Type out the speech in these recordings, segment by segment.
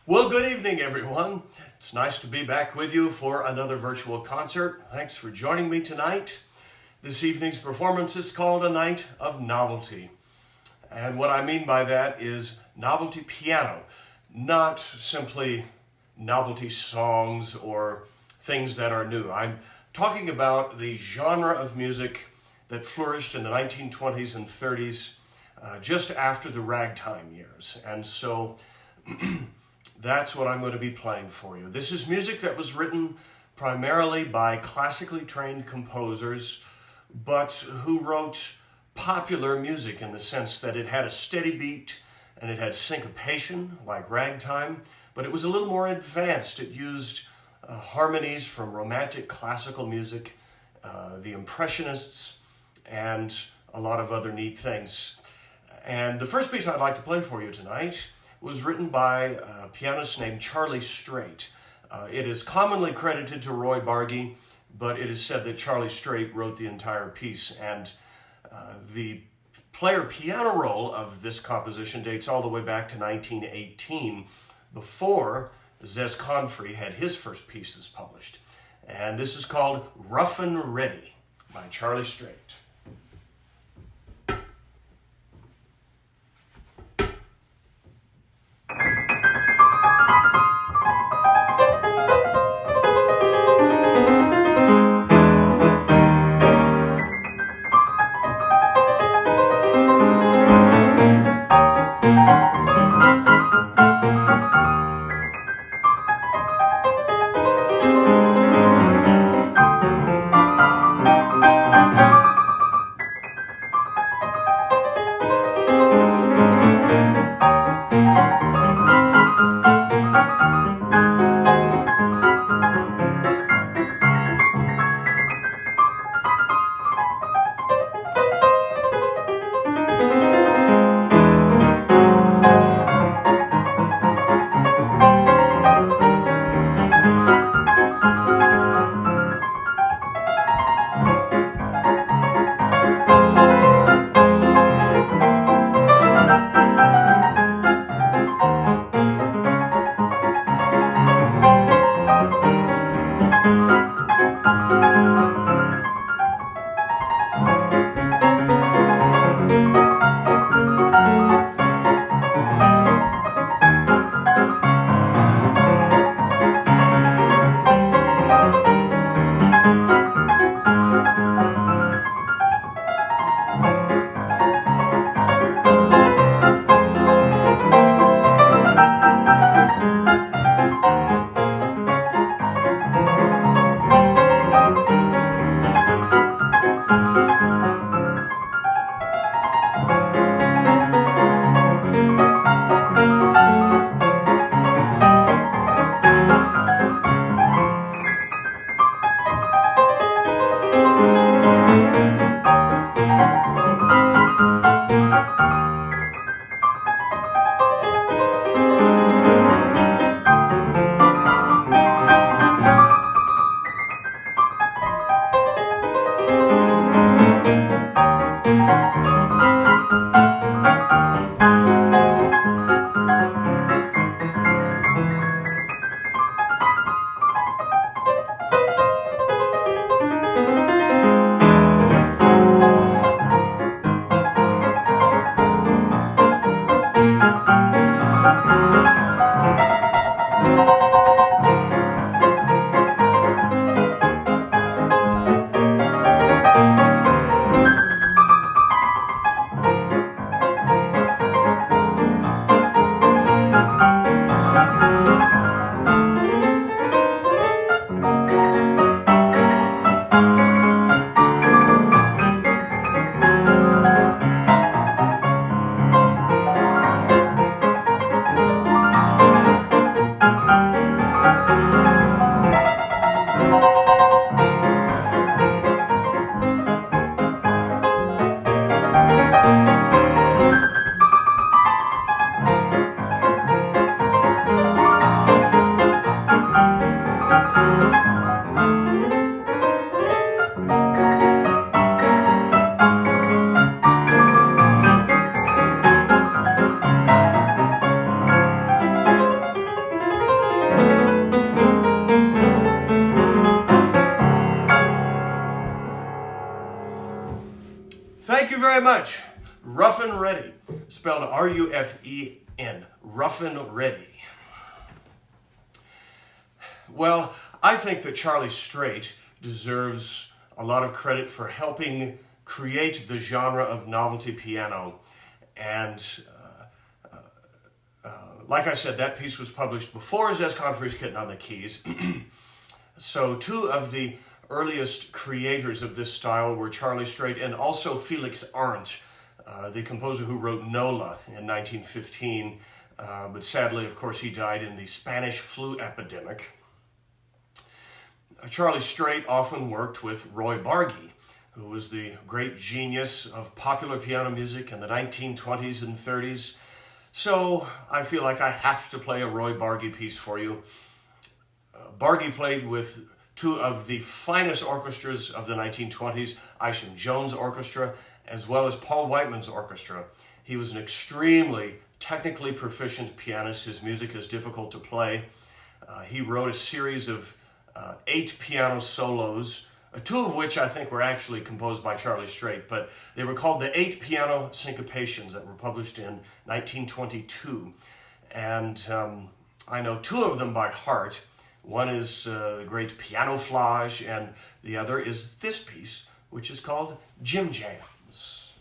Well, good evening, everyone. It's nice to be back with you for another virtual concert. Thanks for joining me tonight. This evening's performance is called A Night of Novelty. And what I mean by that is novelty piano, not simply novelty songs or things that are new. I'm talking about the genre of music that flourished in the 1920s and 30s, just after the ragtime years. And so that's what I'm going to be playing for you. This is music that was written primarily by classically trained composers, but who wrote popular music in the sense that it had a steady beat and it had syncopation like ragtime, but it was a little more advanced. It used harmonies from romantic classical music, the Impressionists, and a lot of other neat things. And the first piece I'd like to play for you tonight was written by a pianist named Charlie Straight. It is commonly credited to Roy Bargy, but it is said that Charlie Straight wrote the entire piece. And the player piano roll of this composition dates all the way back to 1918, before Zez Confrey had his first pieces published. And this is called Rough and Ready by Charlie Straight. much. Ruffin Ready, spelled R-U-F-E-N, Ruffin Ready. Well, I think that Charlie Straight deserves a lot of credit for helping create the genre of novelty piano. And like I said, that piece was published before Confrey's Kitten on the keys. So two of the earliest creators of this style were Charlie Straight and also Felix Arndt, the composer who wrote Nola in 1915. But sadly, of course, he died in the Spanish flu epidemic. Charlie Straight often worked with Roy Bargy, who was the great genius of popular piano music in the 1920s and 30s. So I feel like I have to play a Roy Bargy piece for you. Bargy played with two of the finest orchestras of the 1920s, Isham Jones Orchestra, as well as Paul Whiteman's orchestra. He was an extremely technically proficient pianist. His music is difficult to play. He wrote a series of 8 piano solos, 2 of which I think were actually composed by Charlie Straight, but they were called the 8 Piano Syncopations that were published in 1922. And I know 2 of them by heart. One is the great Piano Flage, and the other is this piece, which is called Jim Jams.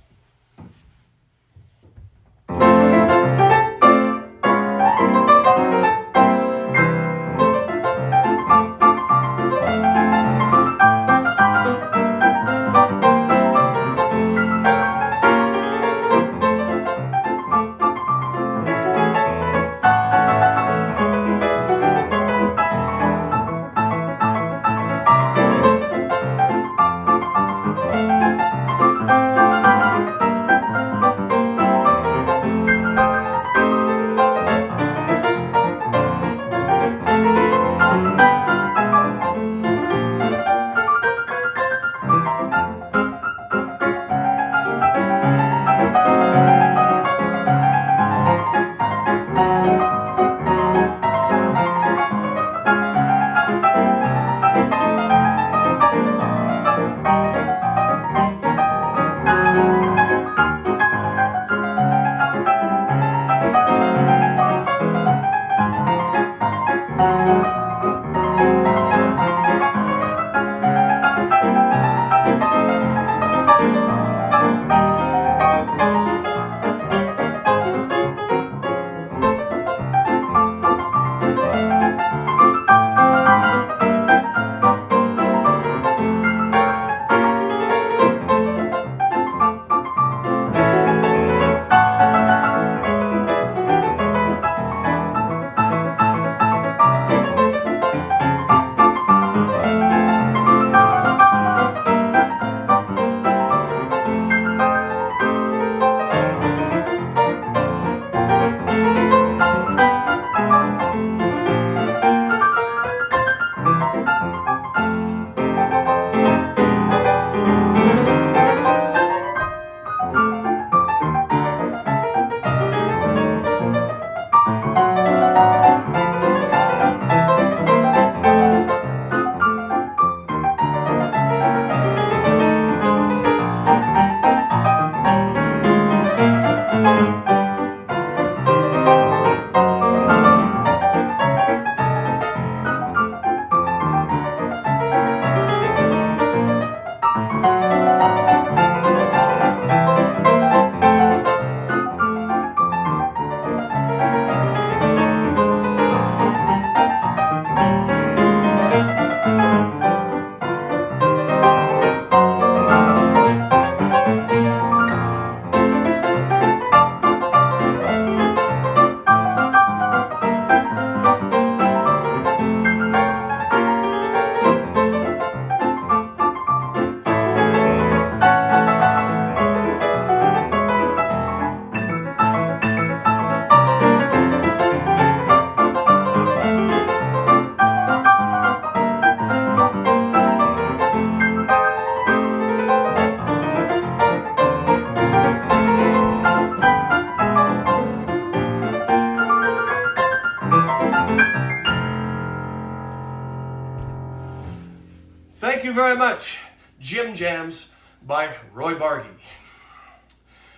Thank you very much. Jim Jams by Roy Bargy.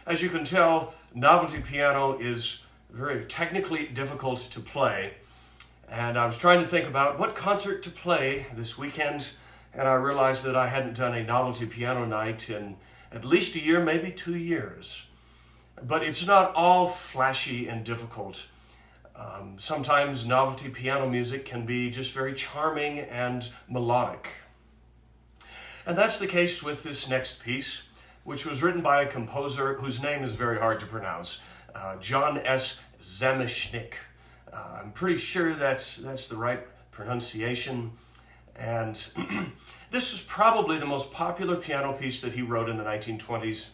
As you can tell, novelty piano is very technically difficult to play. And I was trying to think about what concert to play this weekend, and I realized that I hadn't done a novelty piano night in at least a year, maybe 2 years. But it's not all flashy and difficult. Sometimes novelty piano music can be just very charming and melodic. And that's the case with this next piece, which was written by a composer whose name is very hard to pronounce, John S. Zameshnik. I'm pretty sure that's the right pronunciation. And this is probably the most popular piano piece that he wrote in the 1920s,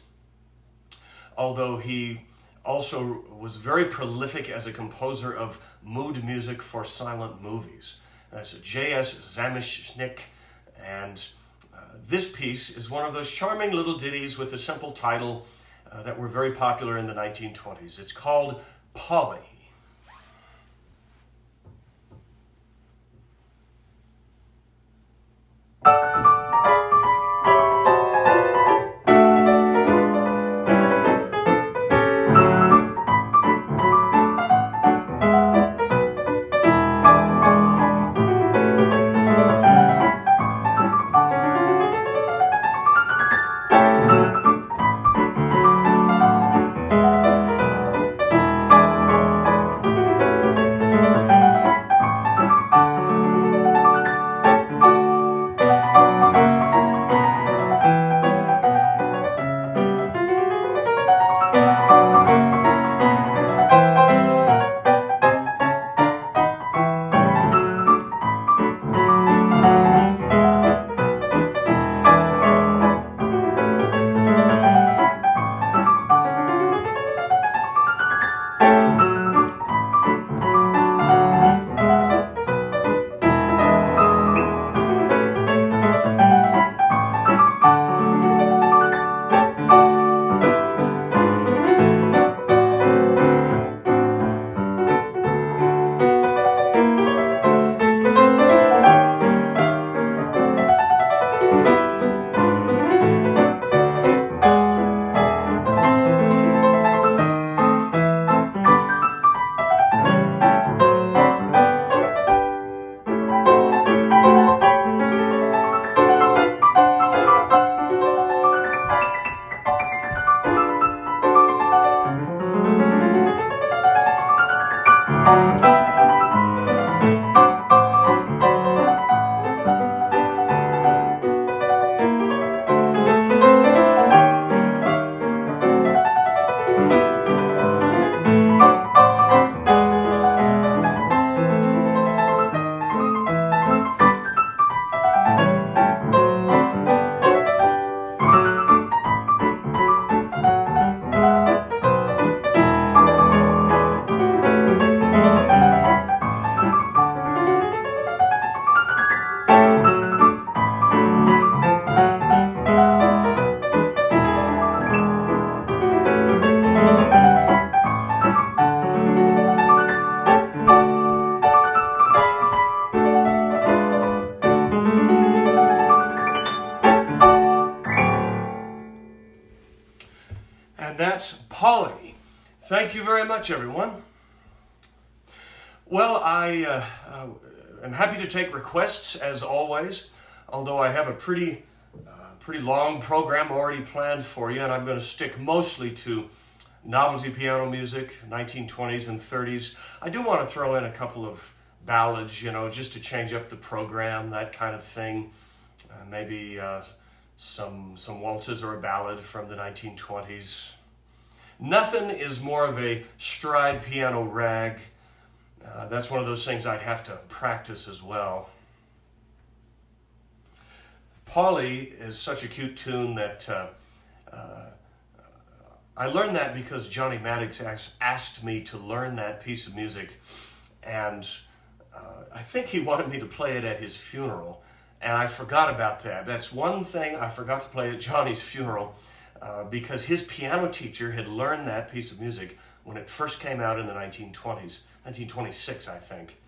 although he also was very prolific as a composer of mood music for silent movies. That's J.S. Zameshnik, and this piece is one of those charming little ditties with a simple title that were very popular in the 1920s. It's called Polly. And that's Polly. Thank you very much, everyone. Well, I am happy to take requests, as always, although I have a pretty long program already planned for you, and I'm going to stick mostly to novelty piano music, 1920s and 30s. I do want to throw in a couple of ballads, just to change up the program, that kind of thing. Maybe some waltzes or a ballad from the 1920s. Nothing is more of a stride piano rag. That's one of those things I'd have to practice as well. Polly is such a cute tune that I learned that because Johnny Maddox asked me to learn that piece of music, and I think he wanted me to play it at his funeral, and I forgot about that. That's one thing I forgot to play at Johnny's funeral, because his piano teacher had learned that piece of music when it first came out in the 1920s, 1926, I think.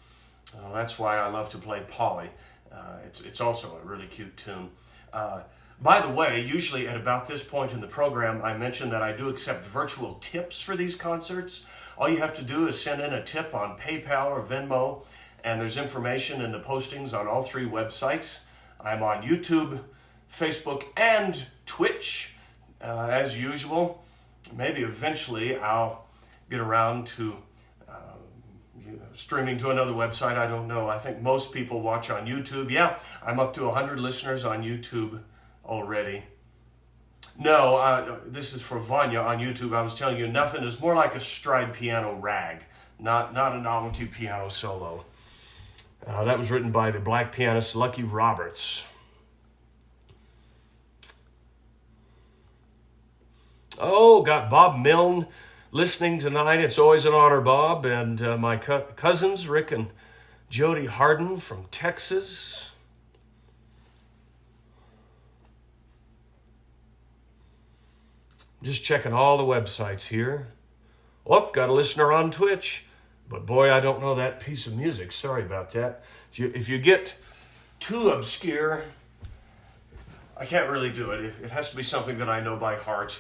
That's why I love to play Polly. It's also a really cute tune. By the way, usually at about this point in the program, I mention that I do accept virtual tips for these concerts. All you have to do is send in a tip on PayPal or Venmo, and there's information in the postings on all 3 websites. I'm on YouTube, Facebook, and Twitch, as usual. Maybe eventually I'll get around to streaming to another website. I don't know. I think most people watch on YouTube. Yeah, I'm up to 100 listeners on YouTube already. No, this is for Vanya on YouTube. I was telling you, nothing is more like a stride piano rag, not a novelty piano solo. That was written by the black pianist Lucky Roberts. Oh, got Bob Milne listening tonight. It's always an honor, Bob. And my cousins, Rick and Jody Harden from Texas. Just checking all the websites here. Oh, got a listener on Twitch. But boy, I don't know that piece of music. Sorry about that. If you get too obscure, I can't really do it. It has to be something that I know by heart.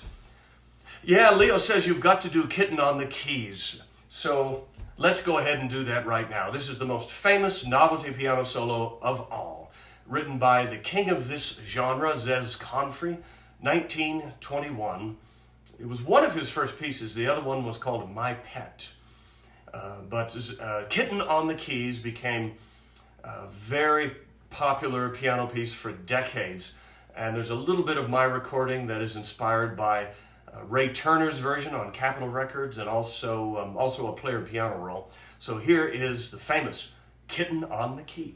Yeah, Leo says you've got to do Kitten on the keys. So let's go ahead and do that right now. This is the most famous novelty piano solo of all, written by the king of this genre, Zez Confrey, 1921. It was one of his first pieces. The other one was called My Pet. But Kitten on the Keys became a very popular piano piece for decades. And there's a little bit of my recording that is inspired by Ray Turner's version on Capitol Records, and also a player piano roll. So here is the famous Kitten on the Keys.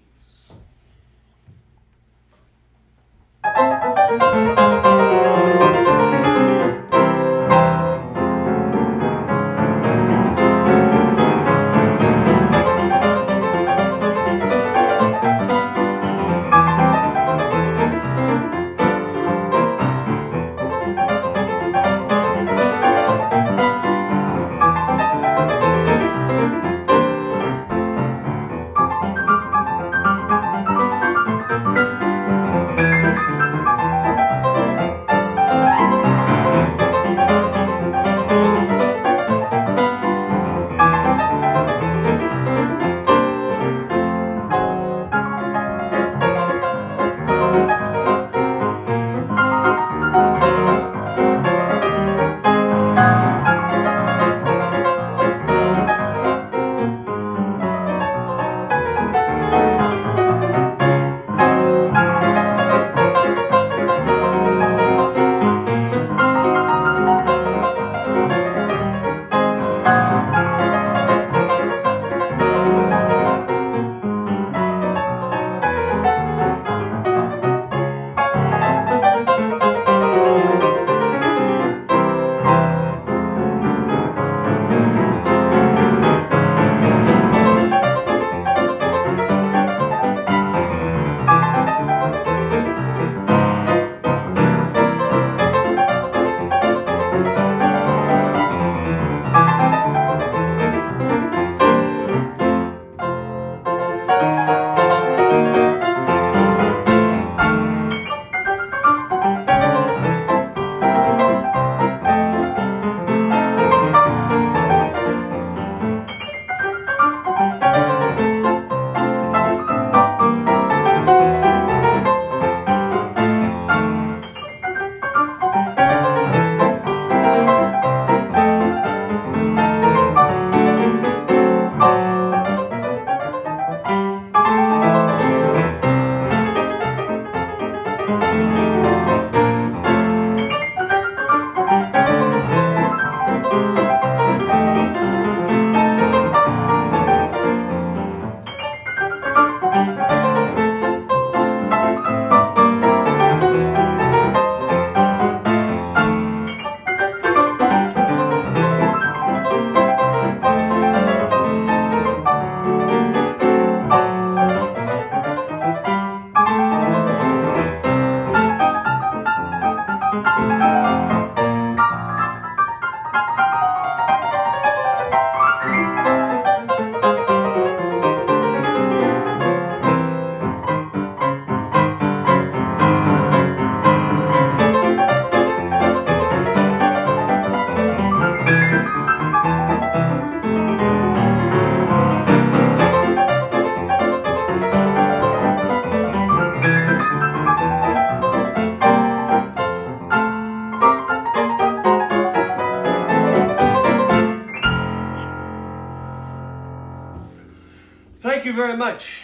Thank you very much.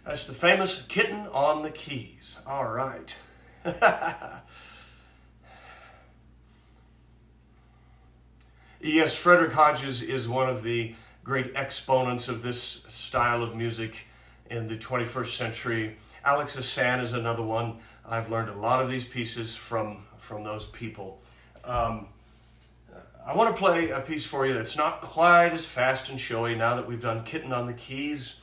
That's the famous Kitten on the keys. All right. Yes, Frederick Hodges is one of the great exponents of this style of music in the 21st century. Alex Hassan is another one. I've learned a lot of these pieces from those people. I want to play a piece for you that's not quite as fast and showy now that we've done Kitten on the keys.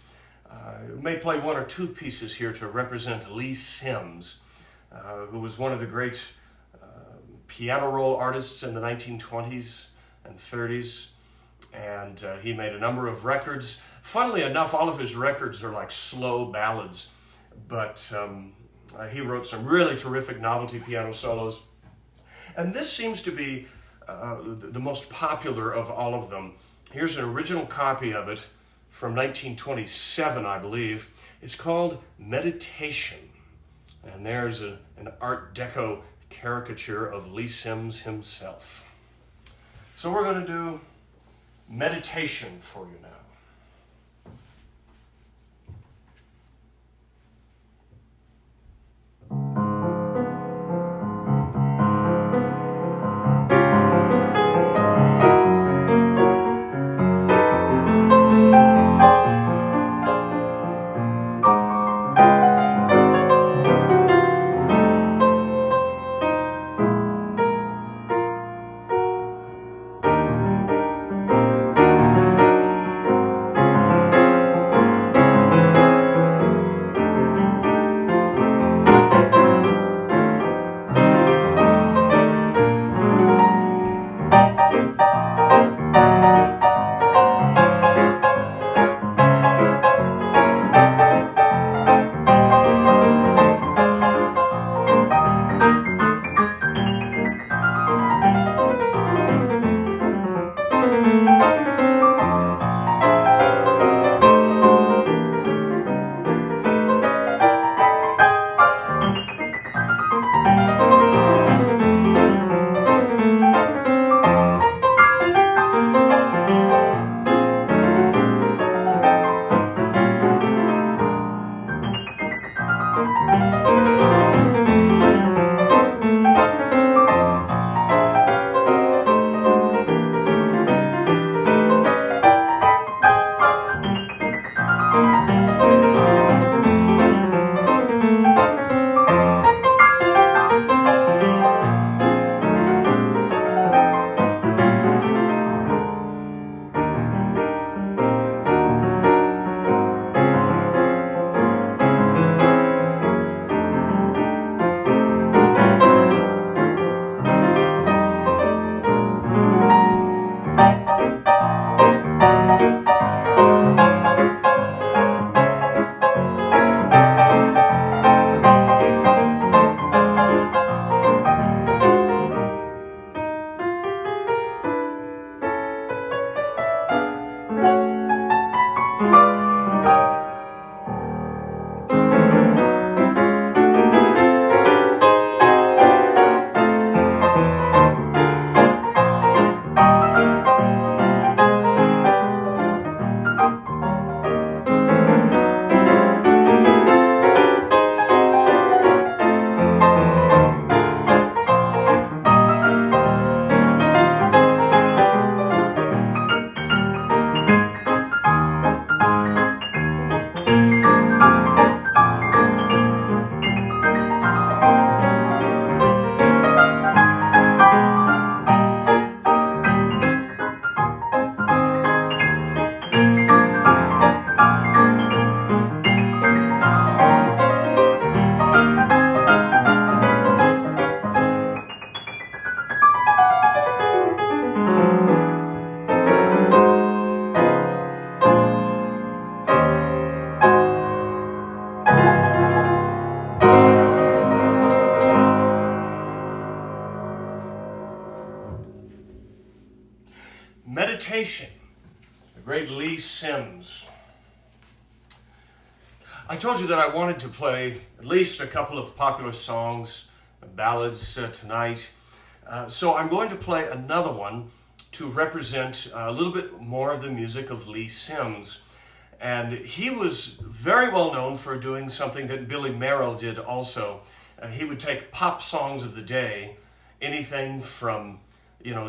I may play one or two pieces here to represent Lee Sims, who was one of the great piano roll artists in the 1920s and 30s. And he made a number of records. Funnily enough, all of his records are like slow ballads, but he wrote some really terrific novelty piano solos. And this seems to be the most popular of all of them. Here's an original copy of it from 1927, I believe. It's called Meditation. And there's an Art Deco caricature of Lee Sims himself. So we're going to do Meditation for you now. Meditation, the great Lee Sims. I told you that I wanted to play at least a couple of popular songs, ballads tonight. So I'm going to play another one to represent a little bit more of the music of Lee Sims. And he was very well known for doing something that Billy Mayerl did also. He would take pop songs of the day, anything from,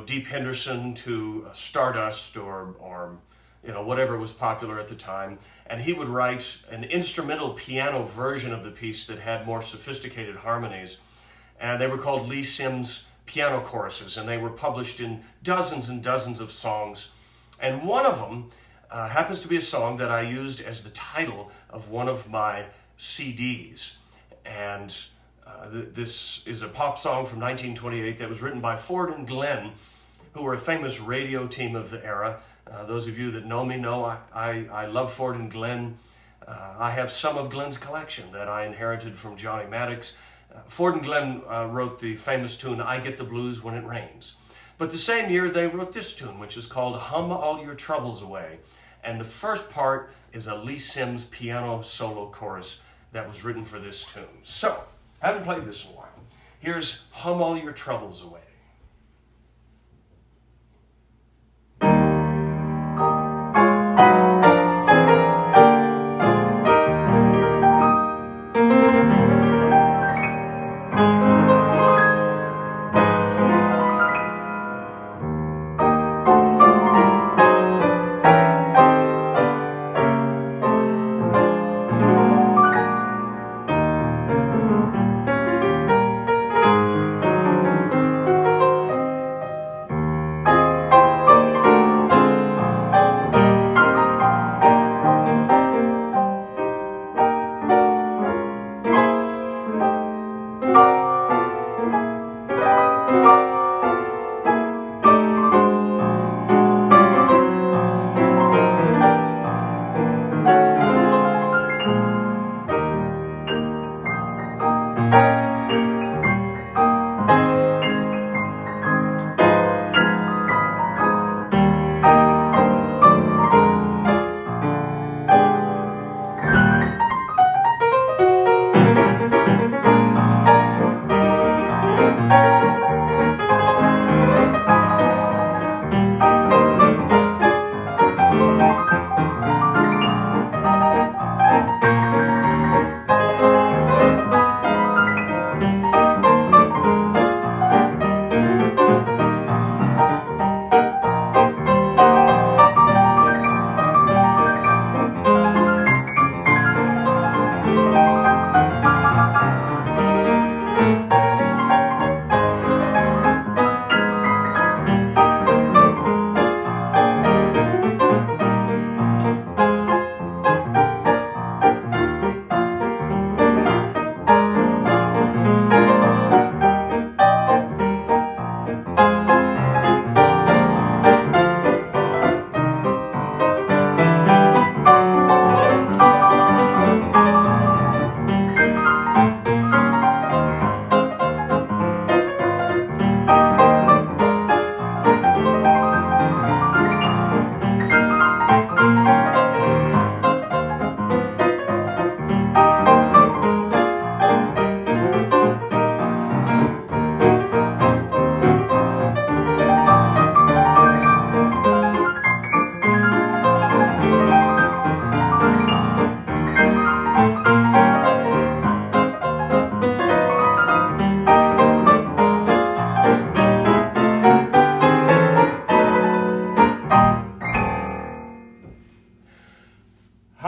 Deep Henderson to Stardust or whatever was popular at the time. And he would write an instrumental piano version of the piece that had more sophisticated harmonies. And they were called Lee Sims piano choruses, and they were published in dozens and dozens of songs. And one of them happens to be a song that I used as the title of one of my CDs. And this is a pop song from 1928 that was written by Ford and Glenn, who were a famous radio team of the era. Those of you that know me know I love Ford and Glenn. I have some of Glenn's collection that I inherited from Johnny Maddox. Ford and Glenn wrote the famous tune, I Get the Blues When It Rains. But the same year they wrote this tune, which is called Hum All Your Troubles Away. And the first part is a Lee Sims piano solo chorus that was written for this tune. So, I haven't played this in a while. Here's Hum All Your Troubles Away.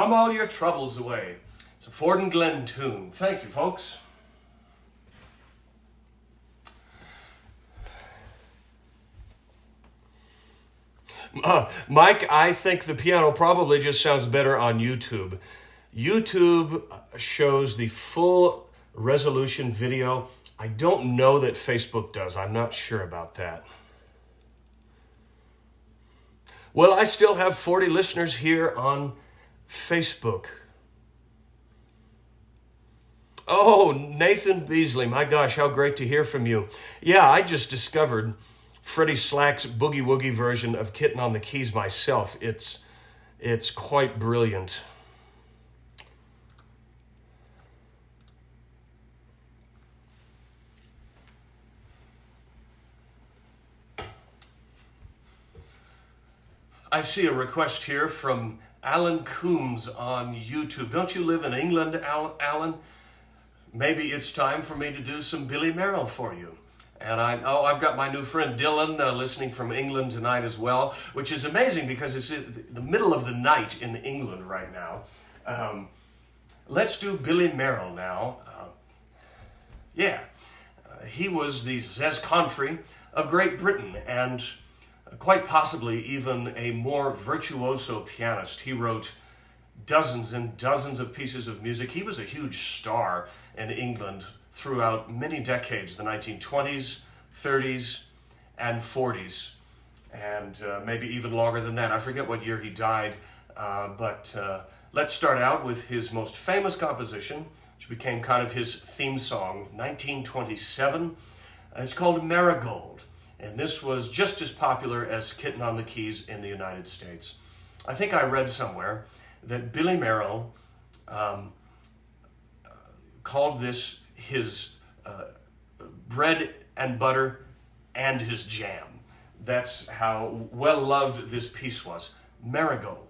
Hum All Your Troubles Away. It's a Ford and Glenn tune. Thank you, folks. Mike, I think the piano probably just sounds better on YouTube. YouTube shows the full resolution video. I don't know that Facebook does. I'm not sure about that. Well, I still have 40 listeners here on Facebook. Oh, Nathan Beasley, my gosh, how great to hear from you. Yeah, I just discovered Freddie Slack's Boogie Woogie version of Kitten on the Keys myself. It's quite brilliant. I see a request here from Alan Coombs on YouTube. Don't you live in England, Alan? Maybe it's time for me to do some Billy Mayerl for you. And I've got my new friend Dylan listening from England tonight as well, which is amazing because it's the middle of the night in England right now. Let's do Billy Mayerl now. He was the, says Confrey, of Great Britain, and quite possibly even a more virtuoso pianist. He wrote dozens and dozens of pieces of music. He was a huge star in England throughout many decades, the 1920s, 30s, and 40s, and maybe even longer than that. I forget what year he died, but let's start out with his most famous composition, which became kind of his theme song, 1927. It's called Marigold, and this was just as popular as Kitten on the Keys in the United States. I think I read somewhere that Billy Mayerl called this his bread and butter and his jam. That's how well loved this piece was. Marigold.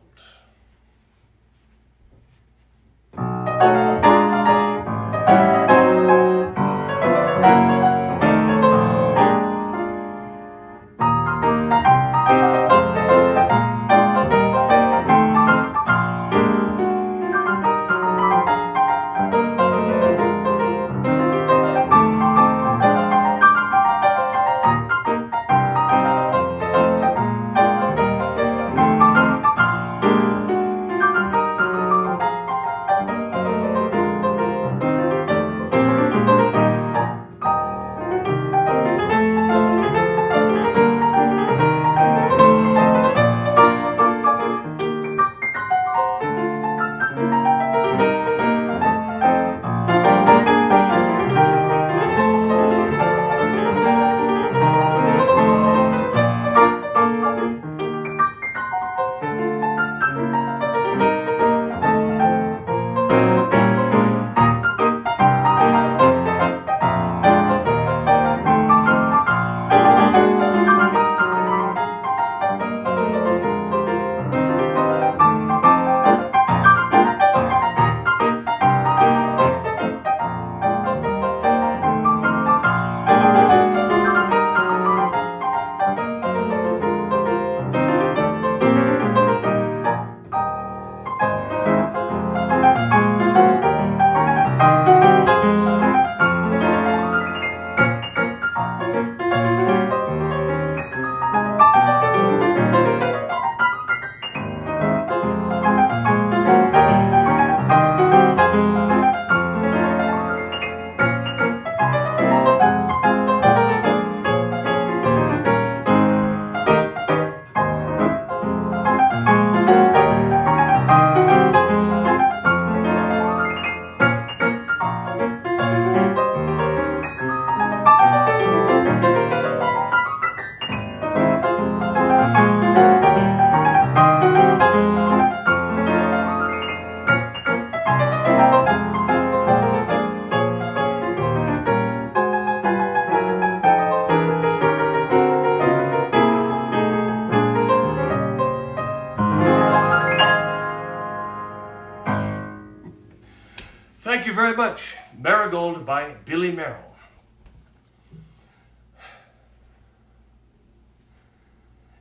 Thank you very much. Marigold by Billy Mayerl.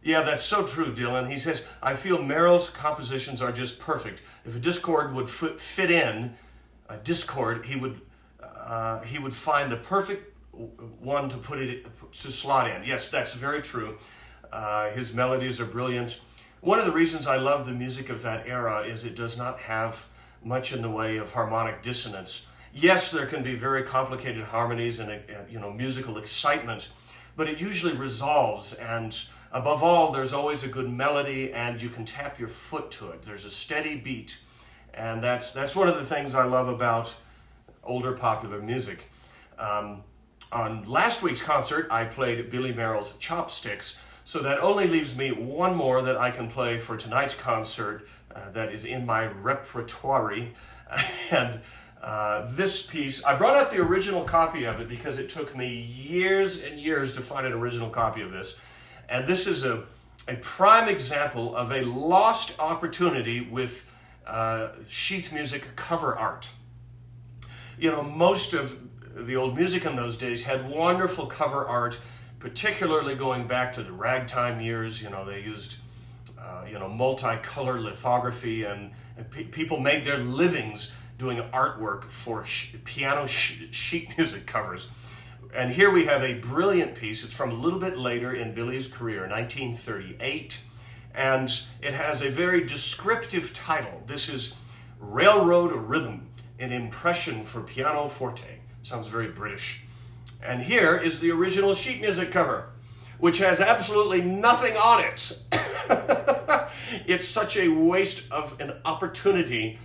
Yeah, that's so true, Dylan. He says, I feel Mayerl's compositions are just perfect. If a discord would fit in a discord, he would find the perfect one to slot in. Yes, that's very true. His melodies are brilliant. One of the reasons I love the music of that era is it does not have much in the way of harmonic dissonance. Yes, there can be very complicated harmonies and musical excitement, but it usually resolves, and above all, there's always a good melody, and you can tap your foot to it. There's a steady beat, and that's one of the things I love about older popular music. On last week's concert, I played Billy Mayerl's Chopsticks, so that only leaves me one more that I can play for tonight's concert that is in my repertoire. And this piece, I brought out the original copy of it because it took me years and years to find an original copy of this. And this is a a prime example of a lost opportunity with sheet music cover art. You know, most of the old music in those days had wonderful cover art, particularly going back to the ragtime years. You know, they used, multicolor lithography, and people made their livings doing artwork for piano sheet music covers. And here we have a brilliant piece. It's from a little bit later in Billy's career, 1938, and it has a very descriptive title. This is Railroad Rhythm, an impression for pianoforte. Sounds very British. And here is the original sheet music cover, which has absolutely nothing on it. It's such a waste of an opportunity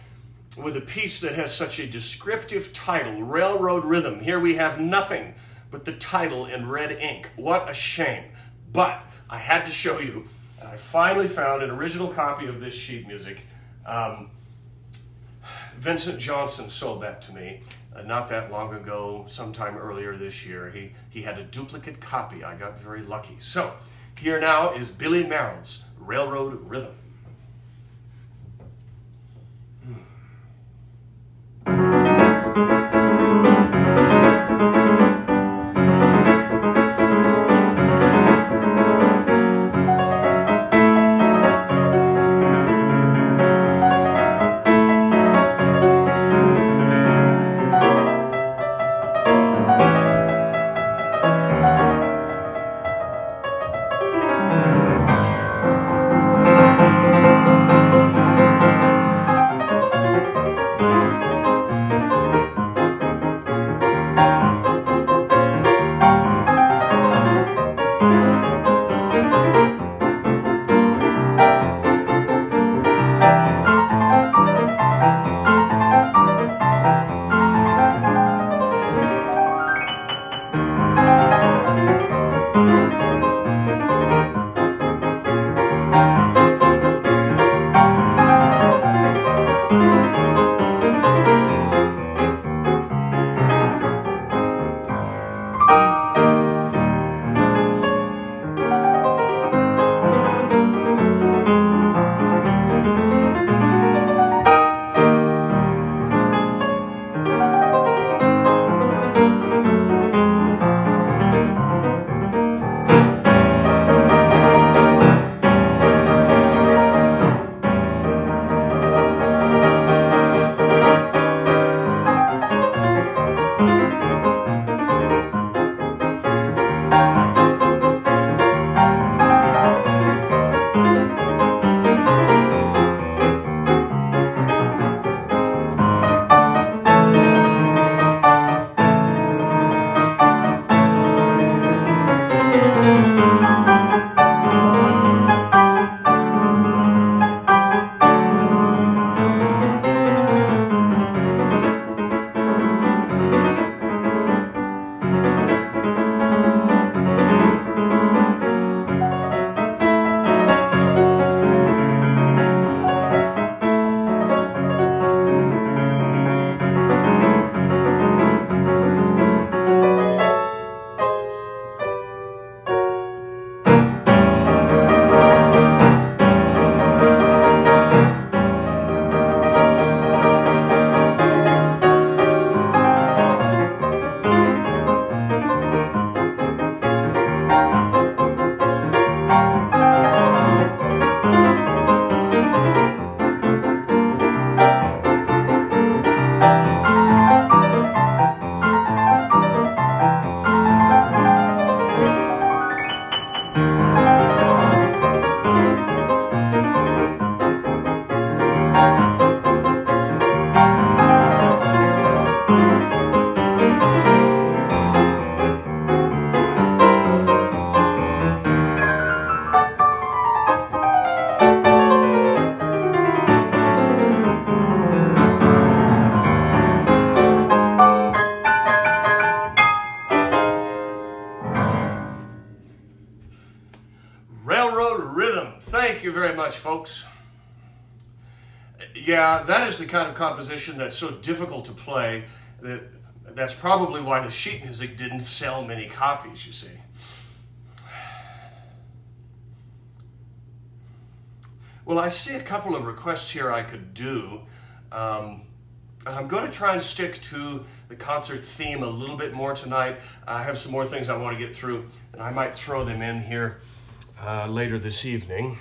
with a piece that has such a descriptive title, Railroad Rhythm. Here we have nothing but the title in red ink. What a shame. But I had to show you, and I finally found an original copy of this sheet music. Vincent Johnson sold that to me not that long ago, sometime earlier this year. He had a duplicate copy. I got very lucky. So here now is Billy Mayerl's Railroad Rhythm. Much, folks. Yeah, that is the kind of composition that's so difficult to play that's probably why the sheet music didn't sell many copies, you see. Well, I see a couple of requests here I could do. I'm going to try and stick to the concert theme a little bit more tonight. I have some more things I want to get through, and I might throw them in here later this evening.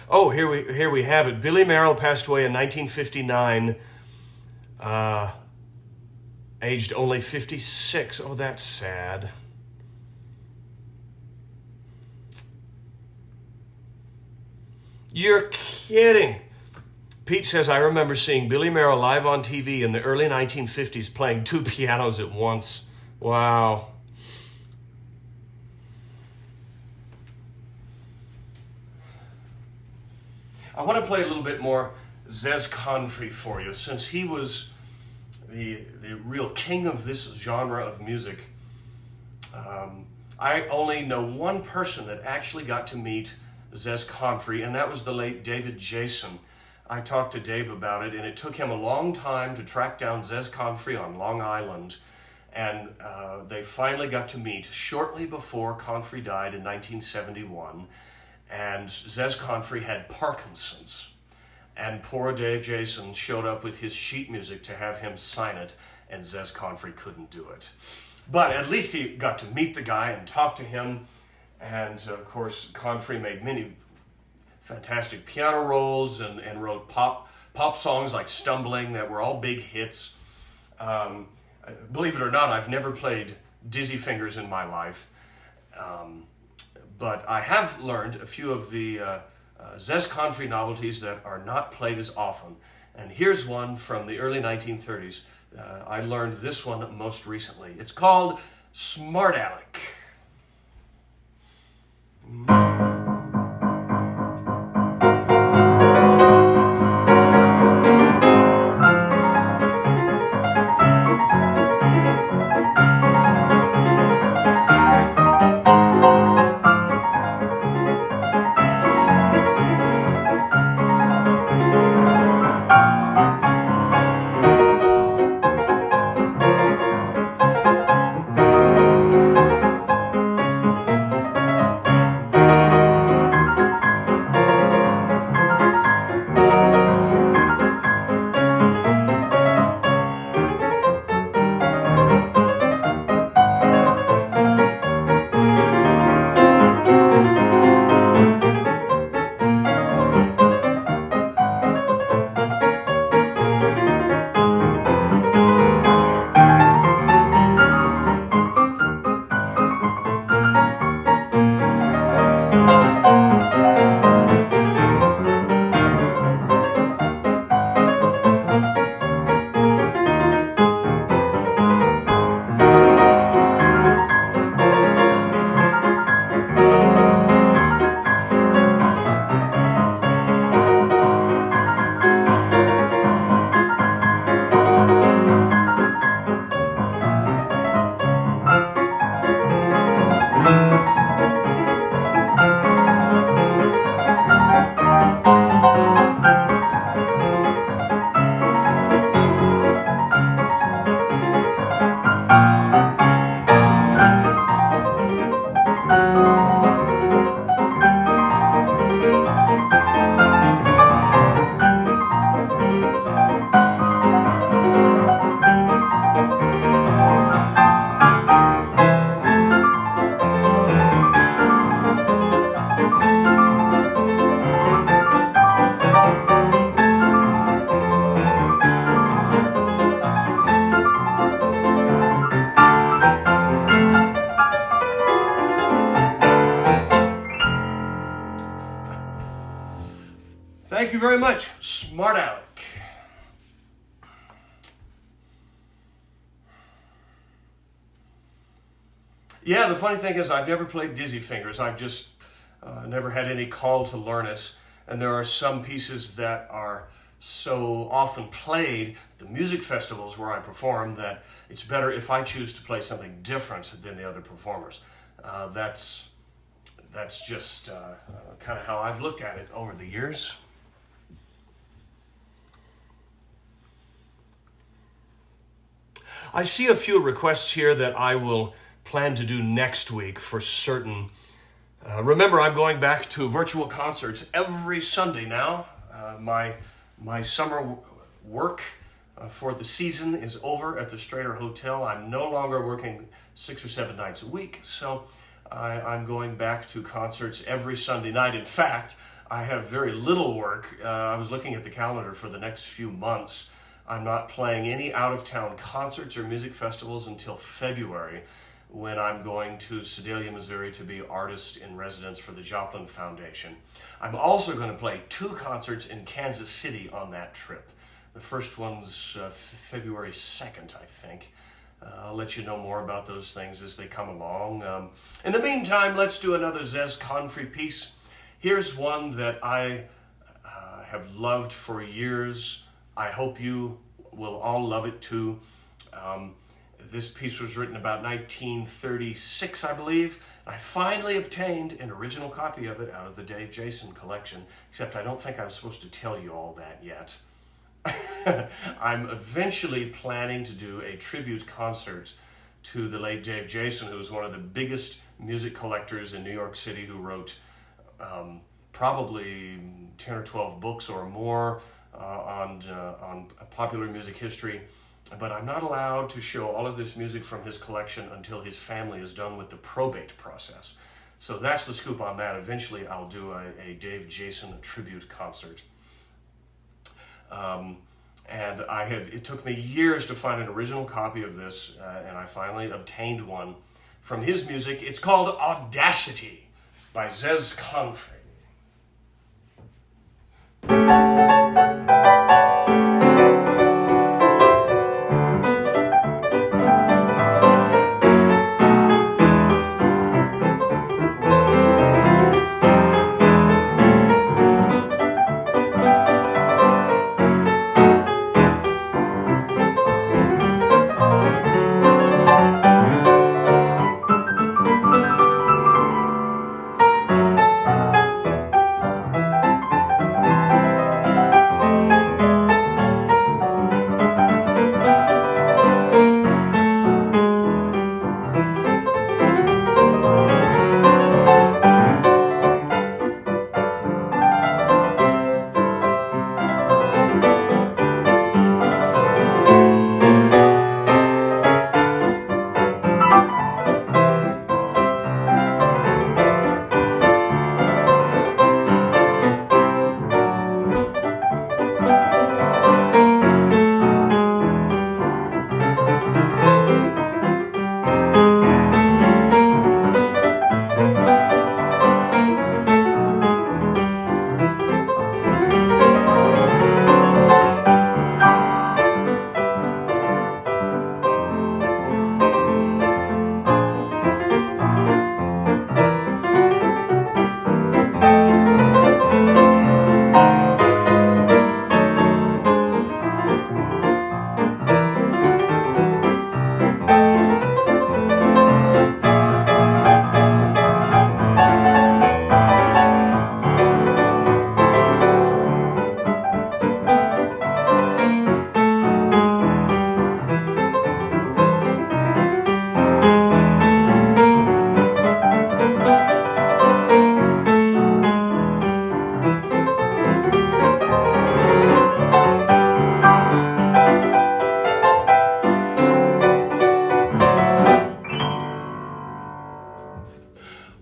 Oh, here we have it. Billy Mayerl passed away in 1959, aged only 56. Oh, that's sad. You're kidding. Pete says, I remember seeing Billy Mayerl live on TV in the early 1950s playing two pianos at once. Wow. I want to play a little bit more Zez Confrey for you, since he was the real king of this genre of music. I only know one person that actually got to meet Zez Confrey, and that was the late David Jason. I talked to Dave about it, and it took him a long time to track down Zez Confrey on Long Island, and they finally got to meet shortly before Confrey died in 1971, and Zez Confrey had Parkinson's, and poor Dave Jason showed up with his sheet music to have him sign it, and Zez Confrey couldn't do it. But at least he got to meet the guy and talk to him. And of course, Confrey made many fantastic piano rolls and wrote pop songs like Stumbling that were all big hits. Believe it or not, I've never played Dizzy Fingers in my life. But I have learned a few of the Zez Confrey novelties that are not played as often. And here's one from the early 1930s. I learned this one most recently. It's called Smart Aleck. Thank you very much, Smart Aleck. Yeah, the funny thing is I've never played Dizzy Fingers. I've just never had any call to learn it. And there are some pieces that are so often played at the music festivals where I perform that it's better if I choose to play something different than the other performers. That's just kind of how I've looked at it over the years. I see a few requests here that I will plan to do next week for certain Remember, I'm going back to virtual concerts every Sunday now. My summer work for the season is over at the Strader Hotel. I'm no longer working 6 or 7 nights a week, so I'm going back to concerts every Sunday night. In fact, I have very little work. I was looking at the calendar for the next few months. I'm not playing any out-of-town concerts or music festivals until February, when I'm going to Sedalia, Missouri to be artist in residence for the Joplin Foundation. I'm also going to play 2 concerts in Kansas City on that trip. The first one's February 2nd, I think. I'll let you know more about those things as they come along. In the meantime, let's do another Zez Confrey piece. Here's one that I have loved for years. I hope you will all love it too. This piece was written about 1936, I believe. I finally obtained an original copy of it out of the Dave Jason collection, except I don't think I'm supposed to tell you all that yet. I'm eventually planning to do a tribute concert to the late Dave Jason, who was one of the biggest music collectors in New York City, who wrote probably 10 or 12 books or more on popular music history. But I'm not allowed to show all of this music from his collection until his family is done with the probate process. So that's the scoop on that. Eventually I'll do a Dave Jason tribute concert. And it took me years to find an original copy of this, and I finally obtained one from his music. It's called Audacity by Zez Confrey.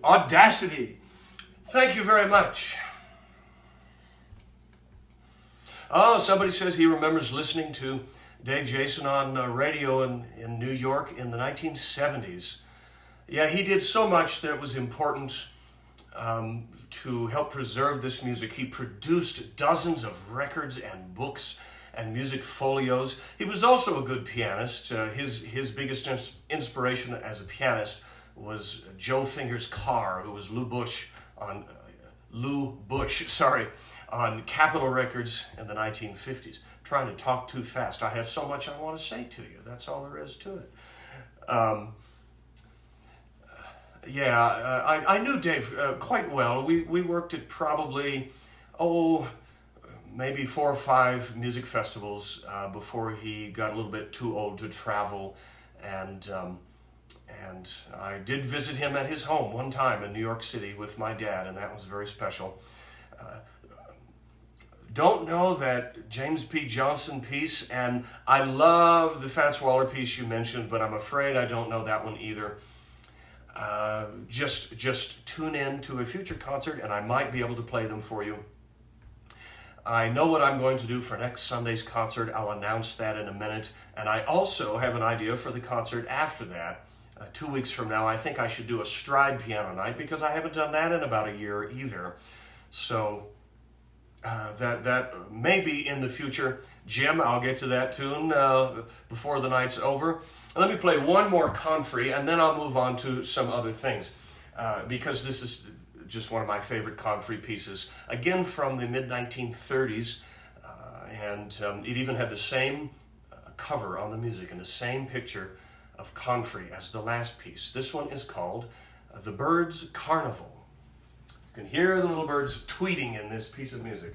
Audacity. Thank you very much. Oh, somebody says he remembers listening to Dave Jason on radio in New York in the 1970s. Yeah, he did so much that was important to help preserve this music. He produced dozens of records and books and music folios. He was also a good pianist. His biggest inspiration as a pianist was Joe Fingers Carr, who was Lou Bush on Capitol Records in the 1950s. Trying to talk too fast. I have so much I want to say to you. That's all there is to it. I knew Dave quite well. We worked at probably, maybe 4 or 5 music festivals before he got a little bit too old to travel and And I did visit him at his home one time in New York City with my dad, and that was very special. Don't know that James P. Johnson piece, and I love the Fats Waller piece you mentioned, but I'm afraid I don't know that one either. Just tune in to a future concert, and I might be able to play them for you. I know what I'm going to do for next Sunday's concert. I'll announce that in a minute. And I also have an idea for the concert after that. 2 weeks from now, I think I should do a stride piano night because I haven't done that in about a year either. So that may be in the future. Jim, I'll get to that tune before the night's over. Let me play one more Confrey, and then I'll move on to some other things because this is just one of my favorite Confrey pieces. Again, from the mid-1930s, and it even had the same cover on the music and the same picture of Confrey as the last piece. This one is called The Birds' Carnival. You can hear the little birds tweeting in this piece of music.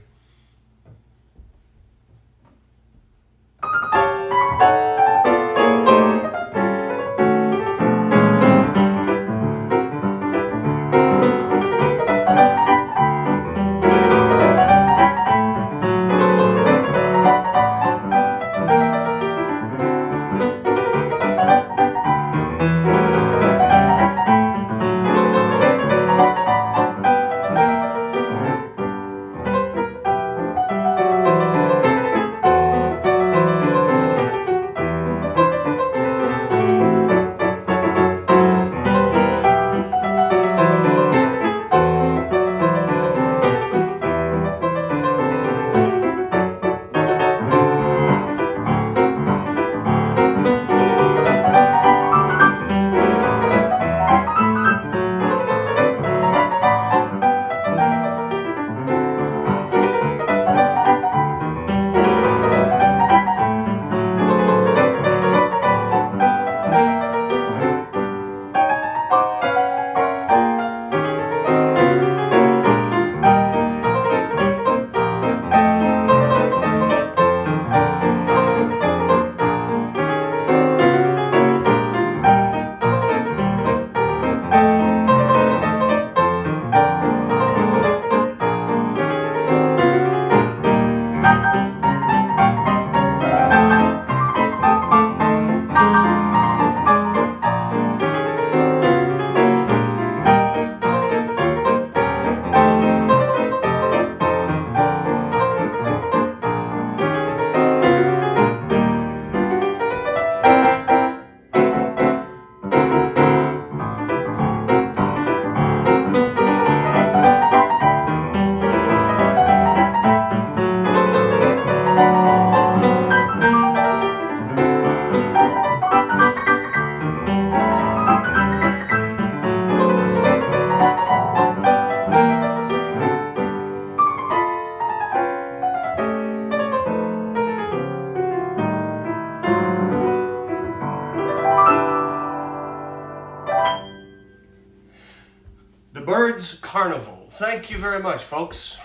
Carnival. Thank you very much, folks.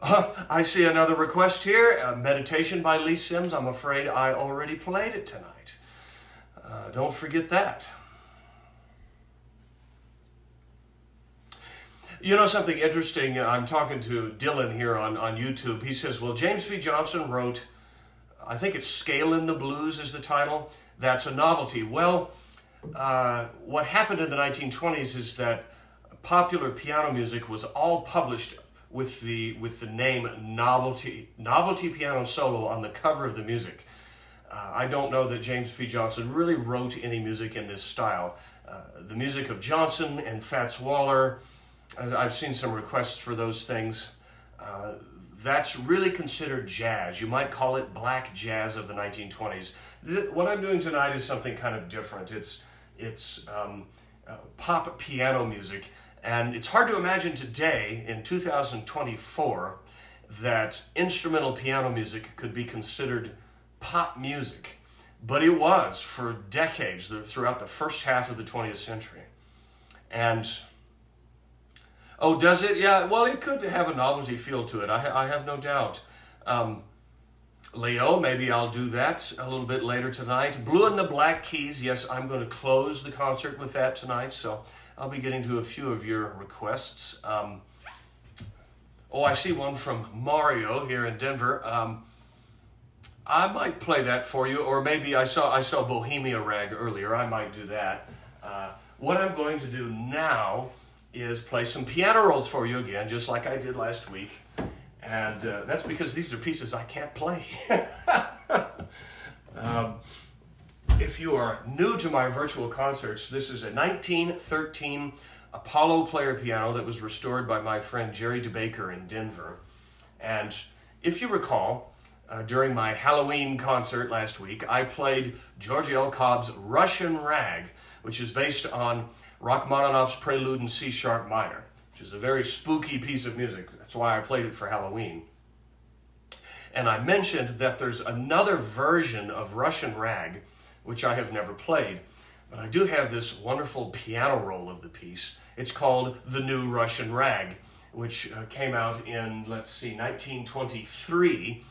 I see another request here, Meditation by Lee Sims. I'm afraid I already played it tonight. Don't forget that. You know something interesting? I'm talking to Dylan here on YouTube. He says, well, James P. Johnson wrote, I think it's Scale in the Blues is the title. That's a novelty. Well, what happened in the 1920s is that popular piano music was all published with the name Novelty Piano Solo on the cover of the music. I don't know that James P. Johnson really wrote any music in this style. The music of Johnson and Fats Waller, I've seen some requests for those things. That's really considered jazz. You might call it black jazz of the 1920s. What I'm doing tonight is something kind of different. It's pop piano music. And it's hard to imagine today, in 2024, that instrumental piano music could be considered pop music. But it was for decades, throughout the first half of the 20th century. And, oh, does it? Yeah, well, it could have a novelty feel to it. I have no doubt. Leo, maybe I'll do that a little bit later tonight. Blue and the Black Keys, yes, I'm going to close the concert with that tonight, so I'll be getting to a few of your requests. Oh, I see one from Mario here in Denver. I might play that for you, or maybe I saw Bohemia Rag earlier. I might do that. What I'm going to do now is play some piano rolls for you again, just like I did last week. And that's because these are pieces I can't play. If you are new to my virtual concerts, this is a 1913 Apollo player piano that was restored by my friend Jerry DeBaker in Denver. And if you recall, during my Halloween concert last week, I played George L. Cobb's Russian Rag, which is based on Rachmaninoff's Prelude in C-sharp minor, which is a very spooky piece of music. That's why I played it for Halloween. And I mentioned that there's another version of Russian Rag, which I have never played. But I do have this wonderful piano roll of the piece. It's called The New Russian Rag, which came out in, 1923,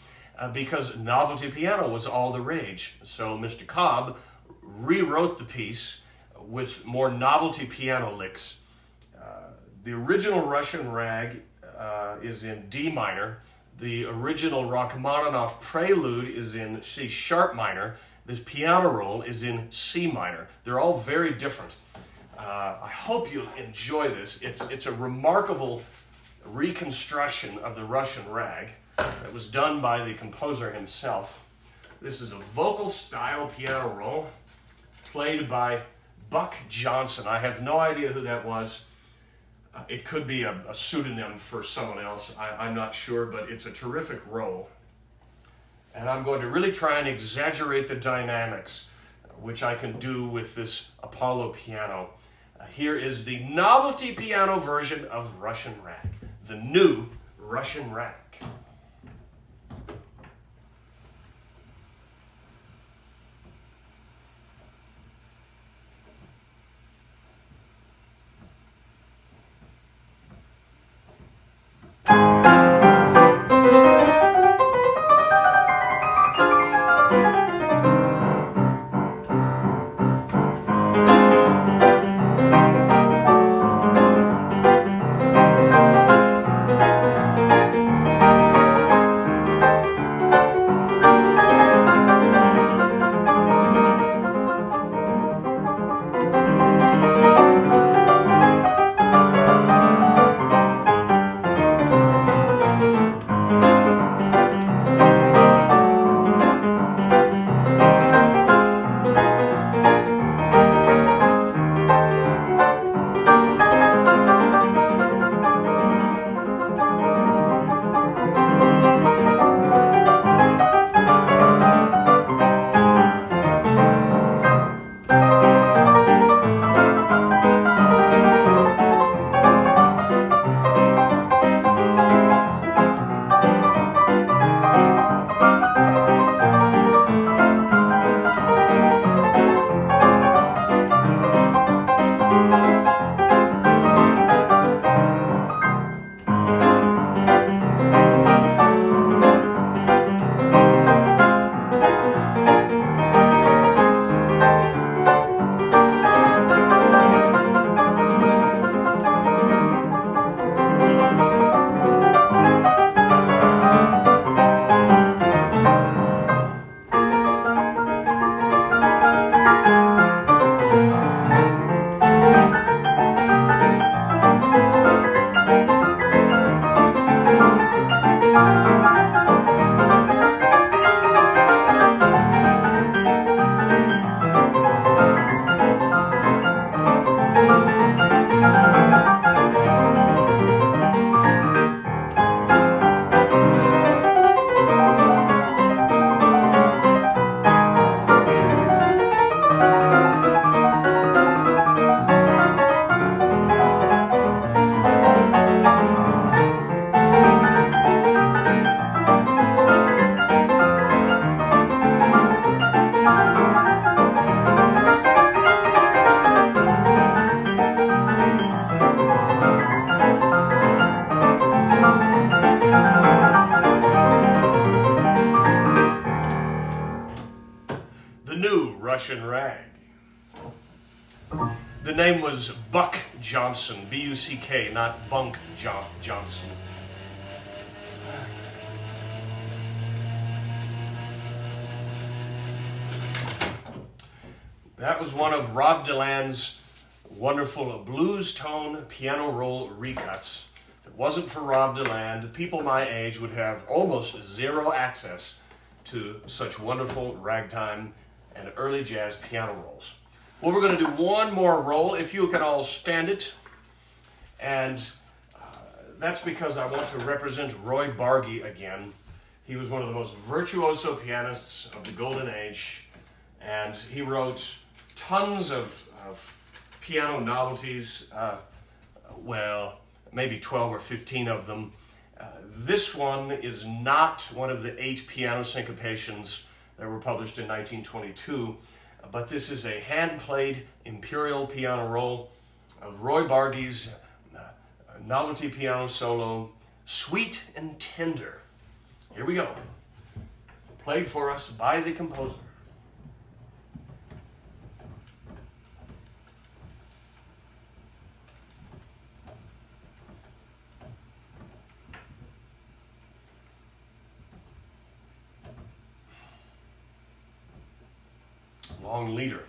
because novelty piano was all the rage. So Mr. Cobb rewrote the piece with more novelty piano licks. The original Russian Rag is in D minor. The original Rachmaninoff Prelude is in C-sharp minor. This piano roll is in C minor. They're all very different. I hope you'll enjoy this. It's a remarkable reconstruction of the Russian Rag that was done by the composer himself. This is a vocal style piano roll played by Buck Johnson. I have no idea who that was. It could be a pseudonym for someone else. I'm not sure, but it's a terrific roll. And I'm going to really try and exaggerate the dynamics, which I can do with this Apollo piano. Here is the novelty piano version of Russian Rag, the new Russian Rag. Russian rag. The name was Buck Johnson, B-U-C-K, not Bunk Johnson. That was one of Rob Deland's wonderful blues tone piano roll recuts. If it wasn't for Rob Deland, people my age would have almost zero access to such wonderful ragtime and early jazz piano rolls. Well, we're going to do one more roll, if you can all stand it. And that's because I want to represent Roy Bargy again. He was one of the most virtuoso pianists of the Golden Age, and he wrote tons of piano novelties, well, maybe 12 or 15 of them. This one is not one of the 8 piano syncopations that were published in 1922, but this is a hand-played imperial piano roll of Roy Bargy's novelty piano solo, Sweet and Tender. Here we go. Played for us by the composer. Long leader.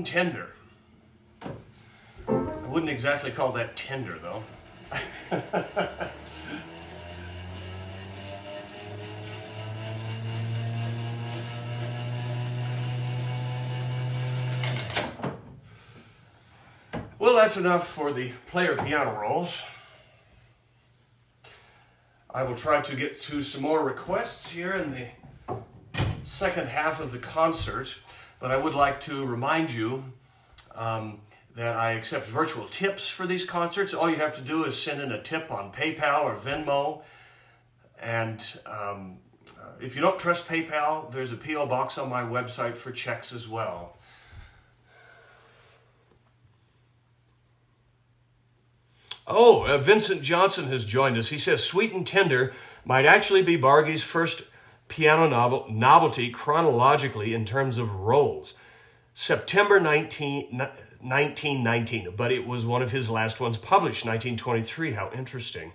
Tender. I wouldn't exactly call that tender, though. Well, that's enough for the player piano rolls. I will try to get to some more requests here in the second half of the concert. But I would like to remind you that I accept virtual tips for these concerts. All you have to do is send in a tip on PayPal or Venmo. And if you don't trust PayPal, there's a P.O. box on my website for checks as well. Oh, Vincent Johnson has joined us. He says Sweet and Tender might actually be Bargy's first piano novelty chronologically in terms of roles. September 1919, but it was one of his last ones published, 1923. How interesting.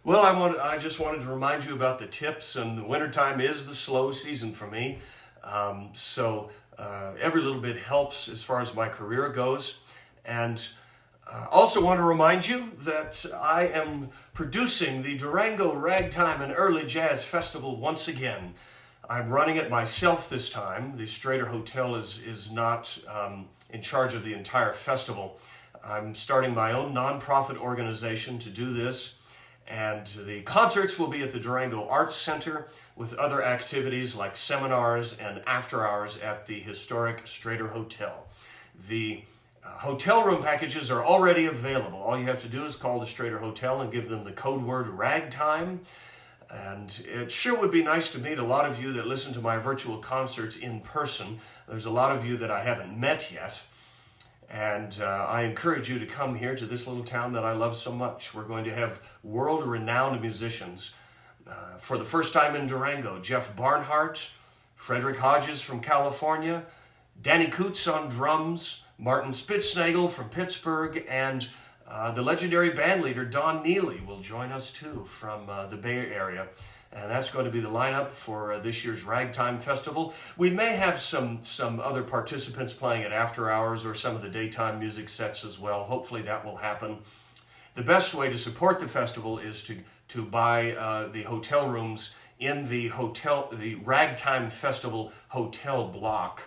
Well, I just wanted to remind you about the tips, and the wintertime is the slow season for me. So every little bit helps as far as my career goes. And also want to remind you that I am producing the Durango Ragtime and Early Jazz Festival once again. I'm running it myself this time. The Strader Hotel is not in charge of the entire festival. I'm starting my own nonprofit organization to do this. And the concerts will be at the Durango Arts Center with other activities like seminars and after hours at the historic Strader Hotel. The hotel room packages are already available. All you have to do is call the Strader Hotel and give them the code word ragtime. And it sure would be nice to meet a lot of you that listen to my virtual concerts in person. There's a lot of you that I haven't met yet. And I encourage you to come here to this little town that I love so much. We're going to have world-renowned musicians. For the first time in Durango, Jeff Barnhart, Frederick Hodges from California, Danny Coots on drums, Martin Spitznagel from Pittsburgh, and the legendary bandleader Don Neely will join us too from the Bay Area. And that's going to be the lineup for this year's Ragtime Festival. We may have some other participants playing at after hours or some of the daytime music sets as well. Hopefully that will happen. The best way to support the festival is to buy the hotel rooms in the Ragtime Festival hotel block.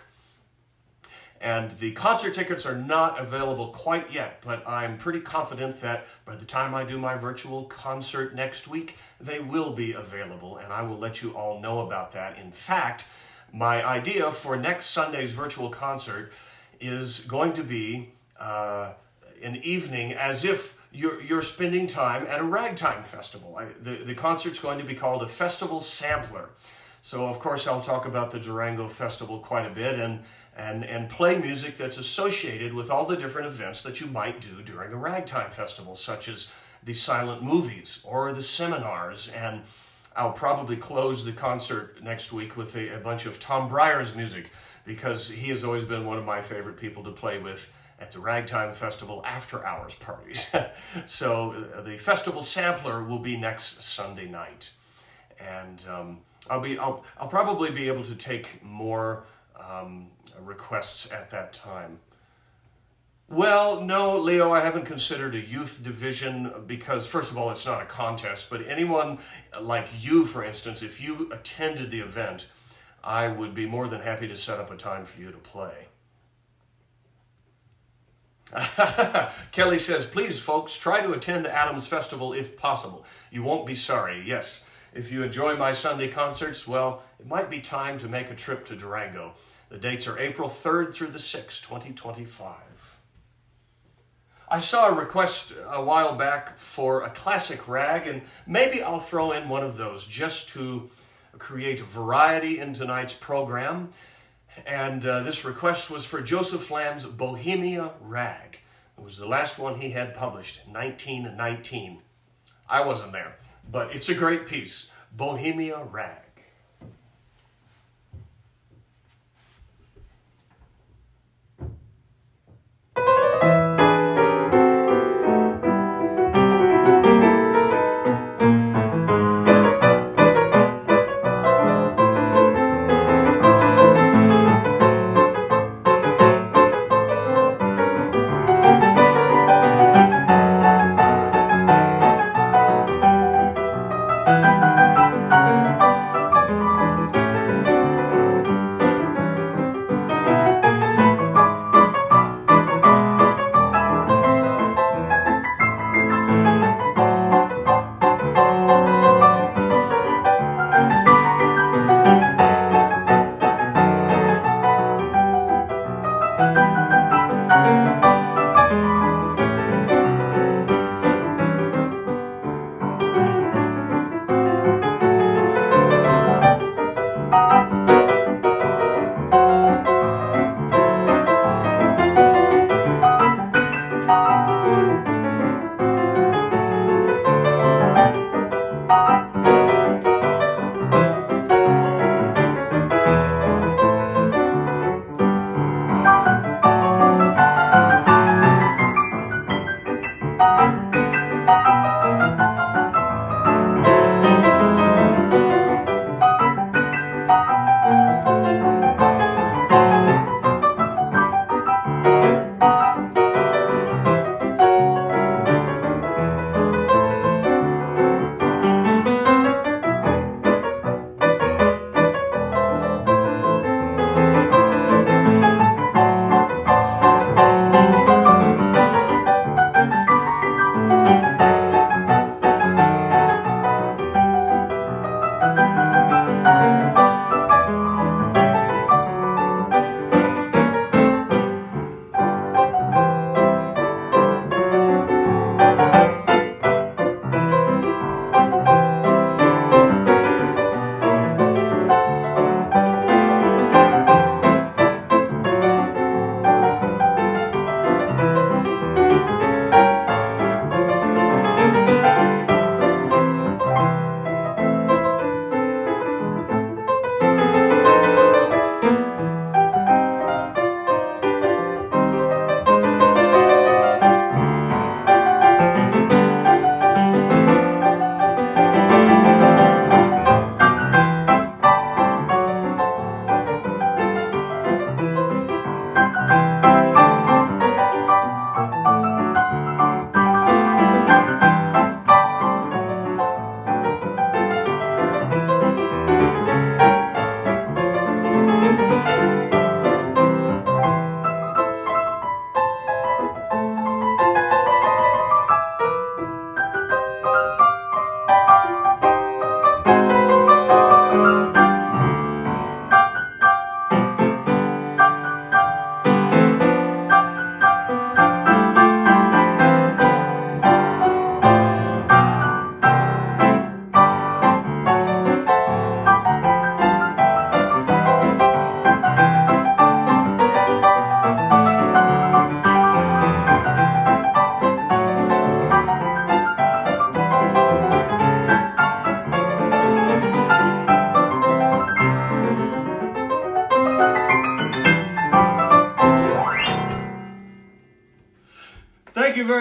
And the concert tickets are not available quite yet, but I'm pretty confident that by the time I do my virtual concert next week, they will be available, and I will let you all know about that. In fact, my idea for next Sunday's virtual concert is going to be an evening as if you're spending time at a ragtime festival. The concert's going to be called a Festival Sampler. So, of course, I'll talk about the Durango Festival quite a bit and play music that's associated with all the different events that you might do during a ragtime festival, such as the silent movies or the seminars. And I'll probably close the concert next week with a bunch of Tom Breyer's music, because he has always been one of my favorite people to play with at the Ragtime Festival after hours parties. So the Festival Sampler will be next Sunday night. And I'll probably be able to take more requests at that time. Well, no, Leo, I haven't considered a youth division because, first of all, it's not a contest, but anyone like you, for instance, if you attended the event, I would be more than happy to set up a time for you to play. Kelly says, please, folks, try to attend Adam's Festival if possible. You won't be sorry. Yes, if you enjoy my Sunday concerts, well, it might be time to make a trip to Durango. The dates are April 3rd through the 6th, 2025. I saw a request a while back for a classic rag, and maybe I'll throw in one of those just to create variety in tonight's program. And this request was for Joseph Lamb's Bohemia Rag. It was the last one he had published, 1919. I wasn't there, but it's a great piece, Bohemia Rag.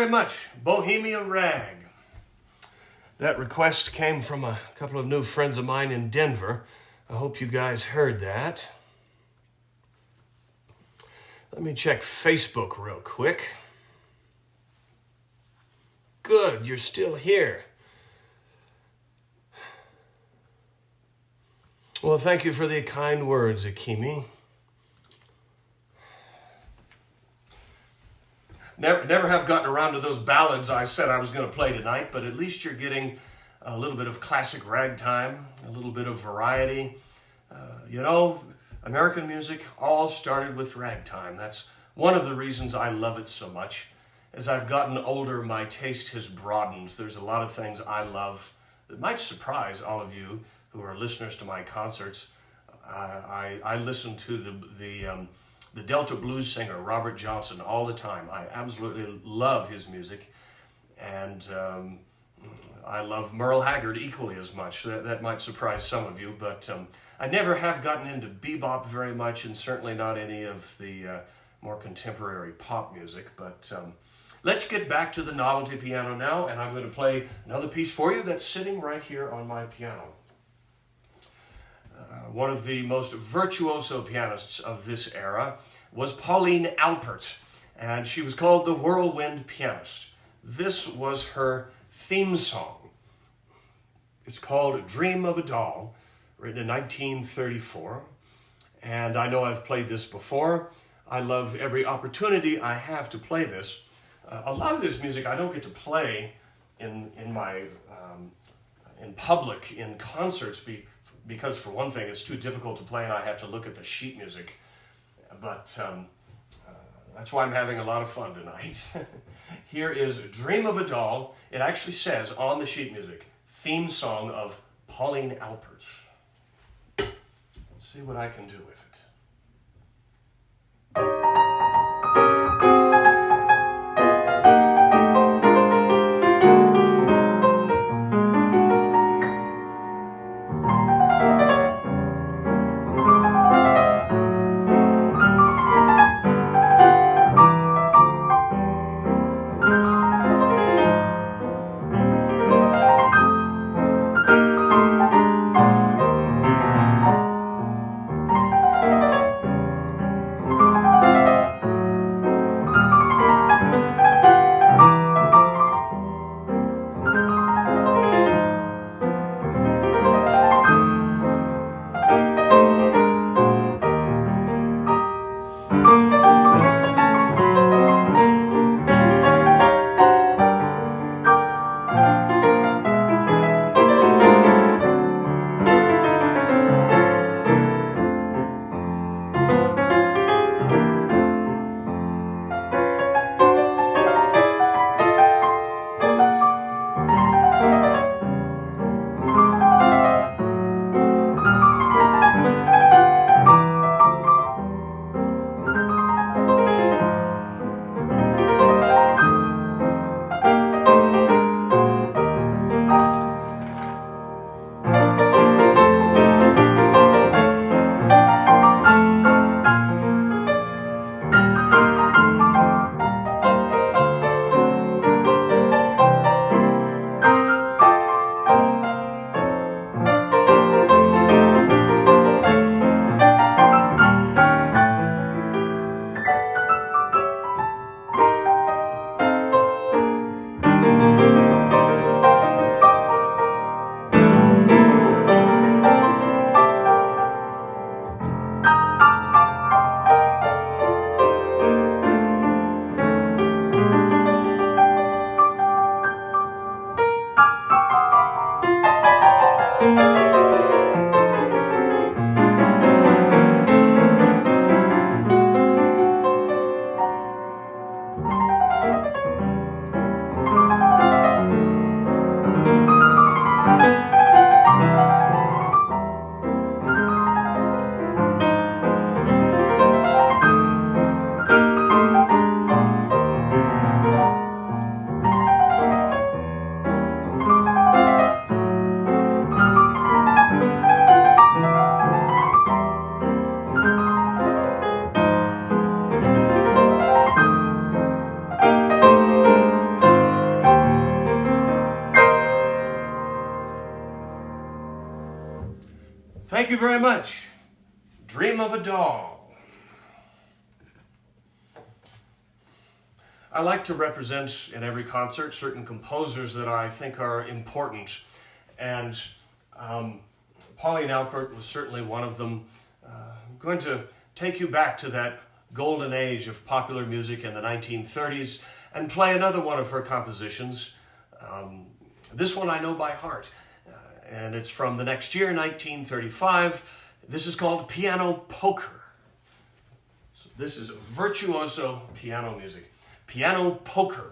very much. Bohemia Rag. That request came from a couple of new friends of mine in Denver. I hope you guys heard that. Let me check Facebook real quick. Good, you're still here. Well, thank you for the kind words, Akimi. Never have gotten around to those ballads I said I was going to play tonight, but at least you're getting a little bit of classic ragtime, a little bit of variety. You know, American music all started with ragtime. That's one of the reasons I love it so much. As I've gotten older, my taste has broadened. There's a lot of things I love that might surprise all of you who are listeners to my concerts. I listen to the Delta blues singer, Robert Johnson, all the time. I absolutely love his music. And I love Merle Haggard equally as much. That might surprise some of you, but I never have gotten into bebop very much, and certainly not any of the more contemporary pop music. But let's get back to the novelty piano now, and I'm going to play another piece for you that's sitting right here on my piano. One of the most virtuoso pianists of this era was Pauline Alpert, and she was called the Whirlwind Pianist. This was her theme song. It's called Dream of a Doll, written in 1934, and I know I've played this before. I love every opportunity I have to play this. A lot of this music I don't get to play in public, in concerts, because for one thing, it's too difficult to play and I have to look at the sheet music. But that's why I'm having a lot of fun tonight. Here is Dream of a Doll. It actually says on the sheet music, theme song of Pauline Alpert. Let's see what I can do with it. Thank you very much. Dream of a Doll. I like to represent in every concert certain composers that I think are important, and Pauline Alpert was certainly one of them. I'm going to take you back to that golden age of popular music in the 1930s and play another one of her compositions. This one I know by heart, and it's from the next year, 1935. This is called Piano Polka. So this is virtuoso piano music. Piano Polka.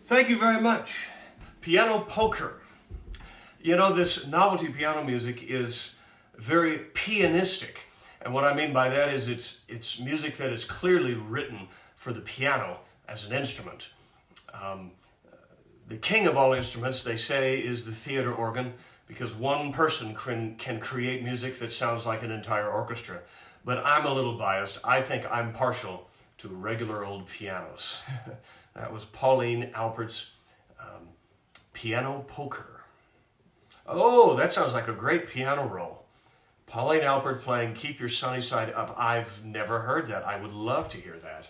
Thank you very much. Piano Polka. You know, this novelty piano music is very pianistic. And what I mean by that is it's music that is clearly written for the piano as an instrument. The king of all instruments, they say, is the theater organ, because one person can create music that sounds like an entire orchestra. But I'm a little biased. I think I'm partial to regular old pianos. That was Pauline Alpert's Piano Polka. Oh, that sounds like a great piano roll. Pauline Alpert playing Keep Your Sunny Side Up. I've never heard that. I would love to hear that.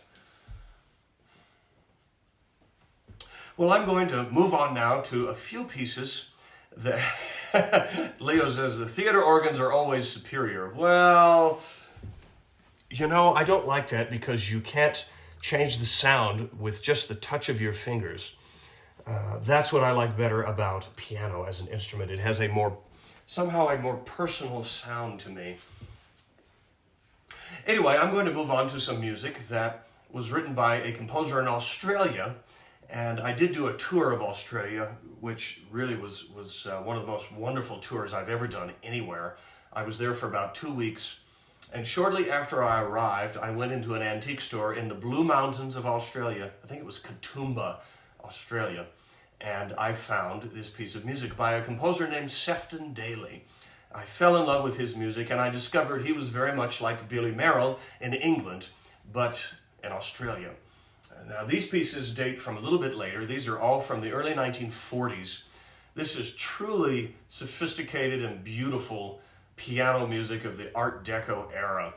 Well, I'm going to move on now to a few pieces that Leo says the theater organs are always superior. Well, you know, I don't like that, because you can't change the sound with just the touch of your fingers. That's what I like better about piano as an instrument. It has somehow a more personal sound to me. Anyway, I'm going to move on to some music that was written by a composer in Australia, And I did do a tour of Australia, which really was one of the most wonderful tours I've ever done anywhere. I was there for about 2 weeks. And shortly after I arrived, I went into an antique store in the Blue Mountains of Australia. I think it was Katoomba, Australia. And I found this piece of music by a composer named Sefton Daly. I fell in love with his music, and I discovered he was very much like Billy Mayerl in England, but in Australia. Now, these pieces date from a little bit later. These are all from the early 1940s. This is truly sophisticated and beautiful piano music of the Art Deco era.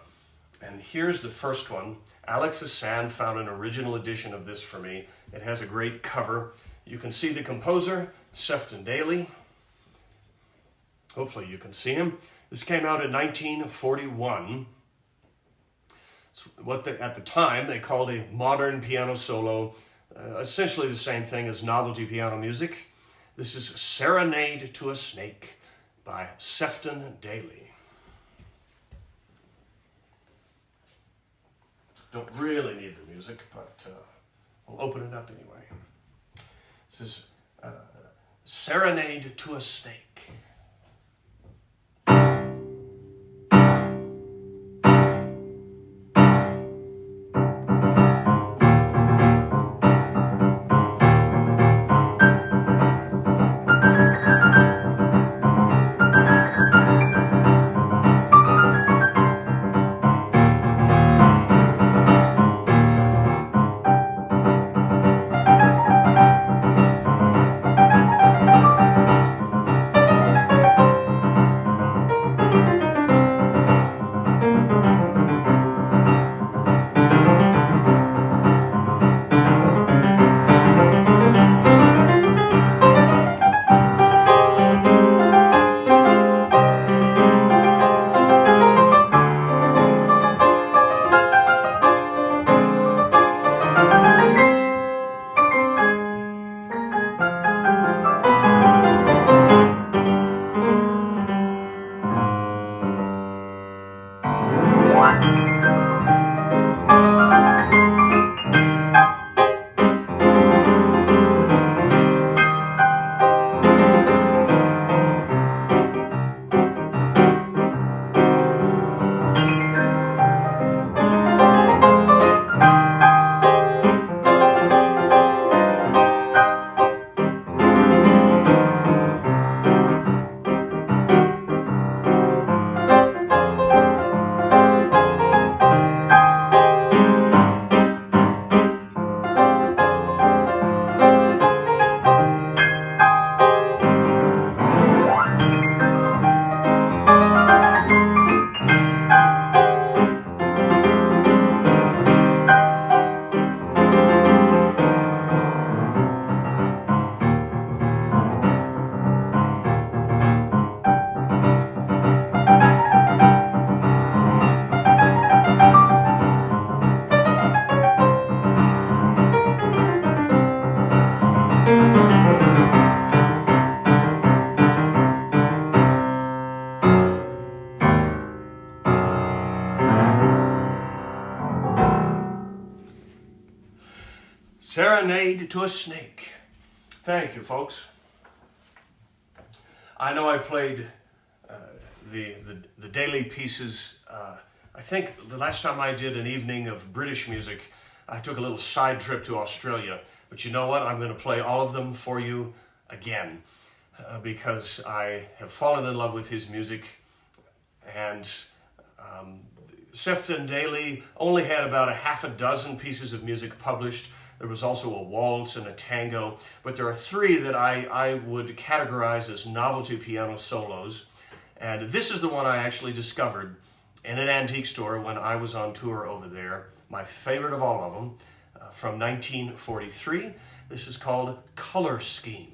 And here's the first one. Alex Hassan found an original edition of this for me. It has a great cover. You can see the composer, Sefton Daly. Hopefully you can see him. This came out in 1941. It's what at the time they called a modern piano solo, essentially the same thing as novelty piano music. This is Serenade to a Snake by Sefton Daly. Don't really need the music, but we'll open it up anyway. This is Serenade to a Snake. Serenade to a Snake. Thank you, folks. I know I played the Daly pieces. I think the last time I did an evening of British music, I took a little side trip to Australia. But you know what? I'm going to play all of them for you again because I have fallen in love with his music. And Sefton Daly only had about a half a dozen pieces of music published. There was also a waltz and a tango, but there are three that I would categorize as novelty piano solos. And this is the one I actually discovered in an antique store when I was on tour over there. My favorite of all of them, from 1943. This is called Color Scheme.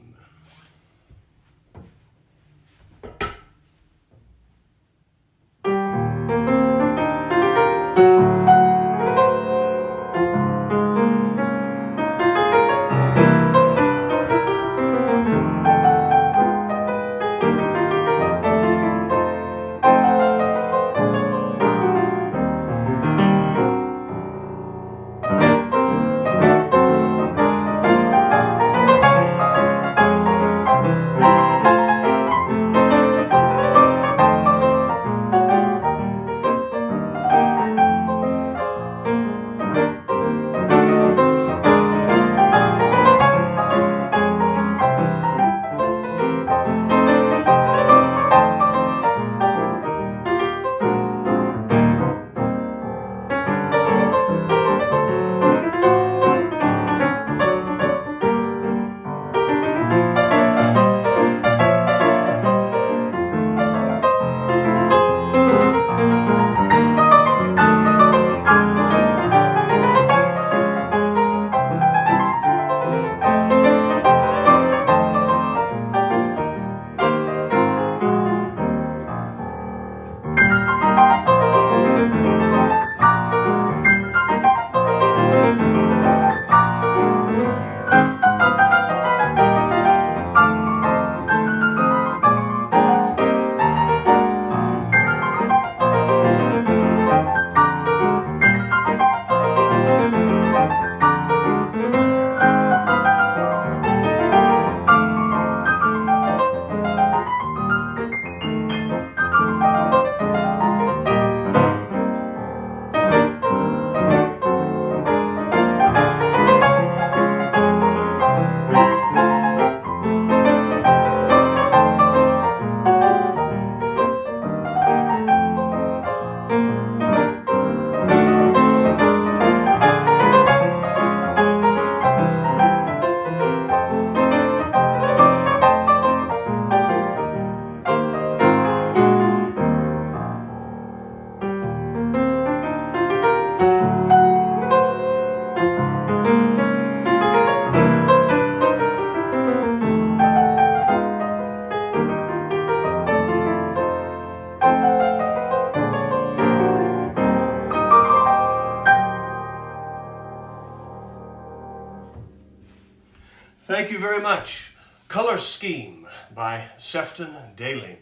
Thank you very much. Color Scheme by Sefton Daly.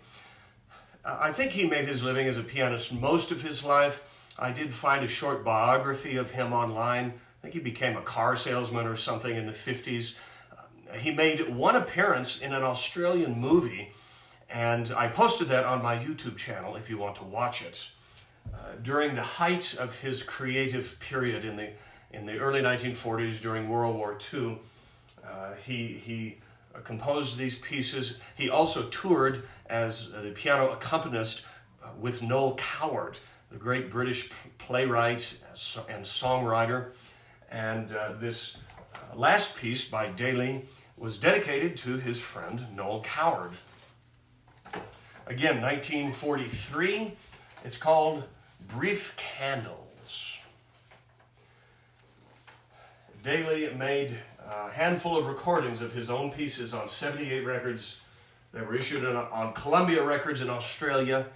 I think he made his living as a pianist most of his life. I did find a short biography of him online. I think he became a car salesman or something in the 50s. He made one appearance in an Australian movie, and I posted that on my YouTube channel if you want to watch it. During the height of his creative period in the early 1940s, during World War II, he composed these pieces. He also toured as the piano accompanist with Noel Coward, the great British playwright and songwriter. And this last piece by Daly was dedicated to his friend Noel Coward. Again, 1943. It's called Brief Candles. Daly made a handful of recordings of his own pieces on 78 records that were issued on Columbia Records in Australia.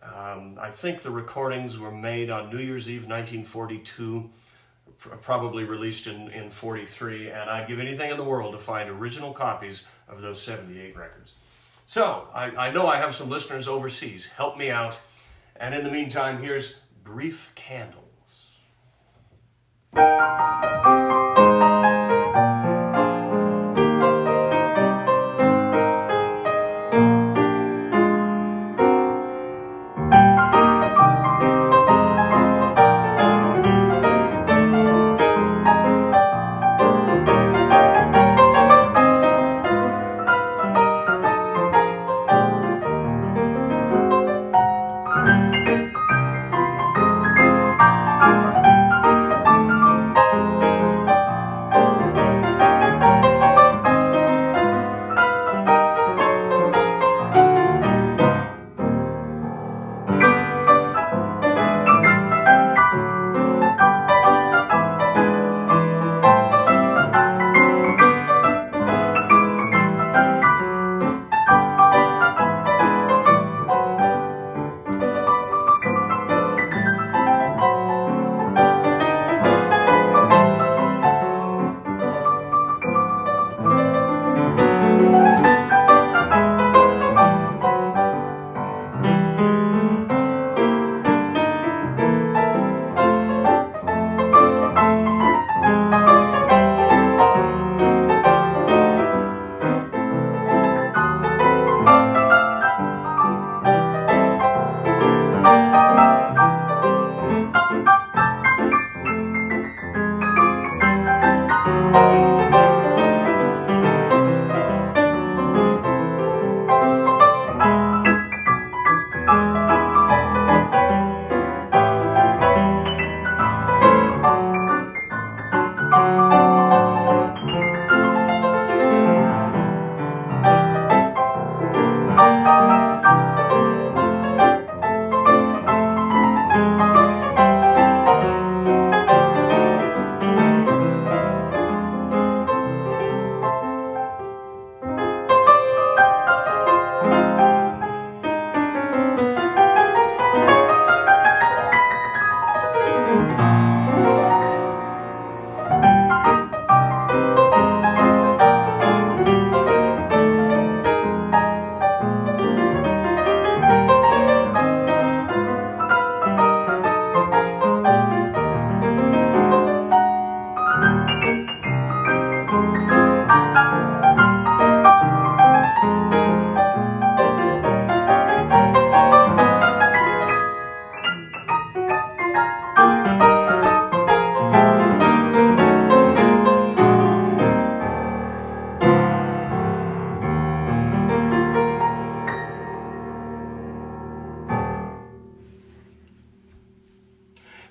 I think the recordings were made on New Year's Eve 1942, probably released in 43, and I'd give anything in the world to find original copies of those 78 records. So, I know I have some listeners overseas. Help me out. And in the meantime, here's Brief Candles.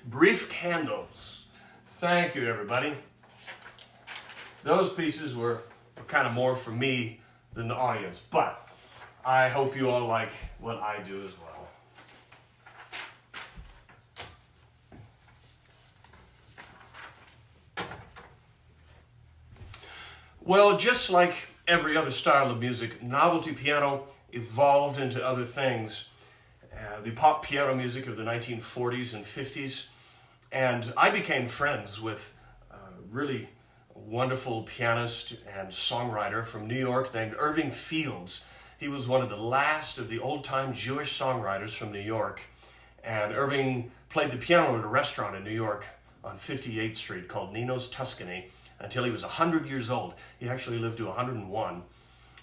Brief Candles. Thank you, everybody. Those pieces were kind of more for me than the audience, but I hope you all like what I do as well. Well, just like every other style of music, novelty piano evolved into other things. The pop piano music of the 1940s and 50s. And I became friends with really wonderful pianist and songwriter from New York named Irving Fields. He was one of the last of the old-time Jewish songwriters from New York. And Irving played the piano at a restaurant in New York on 58th Street called Nino's Tuscany until he was 100 years old. He actually lived to 101.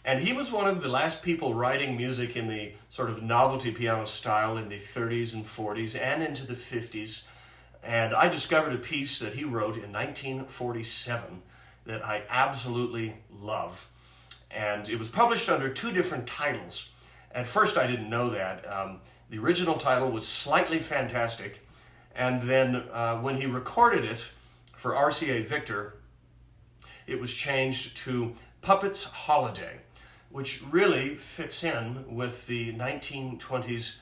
And he was one of the last people writing music in the sort of novelty piano style in the 30s and 40s and into the 50s. And I discovered a piece that he wrote in 1947 that I absolutely love. And it was published under two different titles. At first I didn't know that. The original title was Slightly Fantastic. And then when he recorded it for RCA Victor, it was changed to Puppet's Holiday, which really fits in with the 1920s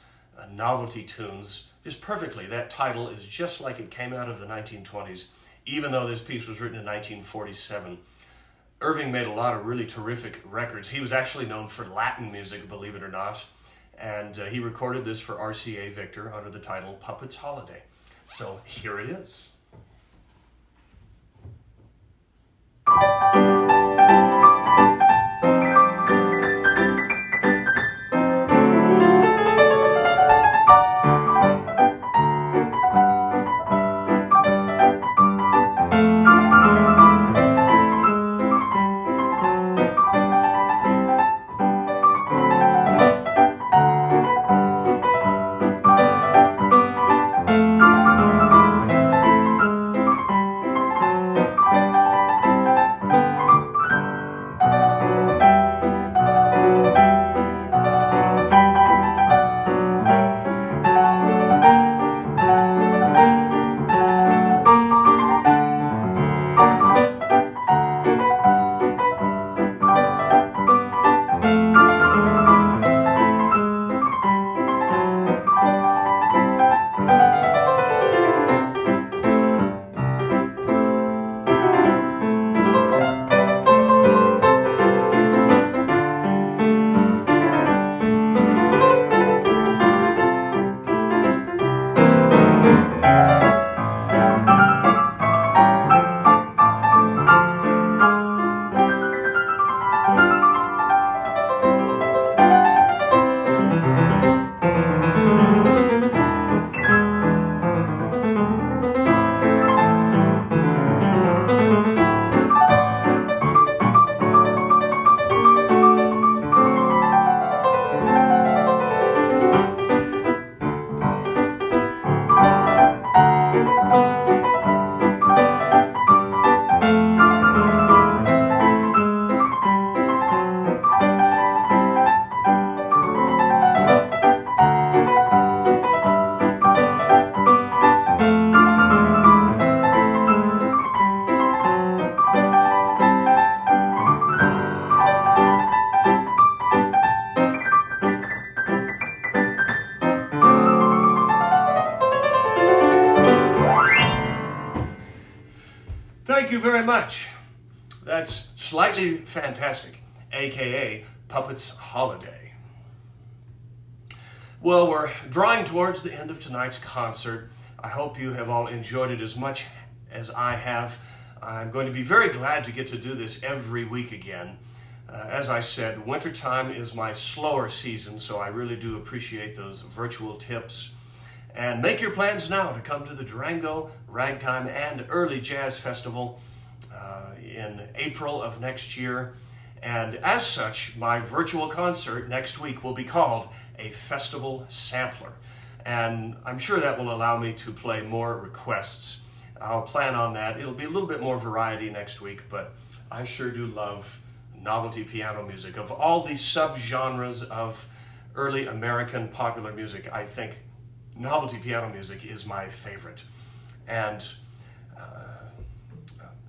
novelty tunes just perfectly. That title is just like it came out of the 1920s, even though this piece was written in 1947. Irving made a lot of really terrific records. He was actually known for Latin music, believe it or not, and he recorded this for RCA Victor under the title Puppet's Holiday. So here it is. Thank you very much. That's Slightly Fantastic, aka Puppet's Holiday. Well, we're drawing towards the end of tonight's concert. I hope you have all enjoyed it as much as I have. I'm going to be very glad to get to do this every week again. As I said, wintertime is my slower season, so I really do appreciate those virtual tips. And make your plans now to come to the Durango Ragtime and Early Jazz Festival in April of next year. And as such, my virtual concert next week will be called a Festival Sampler. And I'm sure that will allow me to play more requests. I'll plan on that. It'll be a little bit more variety next week, but I sure do love novelty piano music. Of all the subgenres of early American popular music, I think novelty piano music is my favorite. And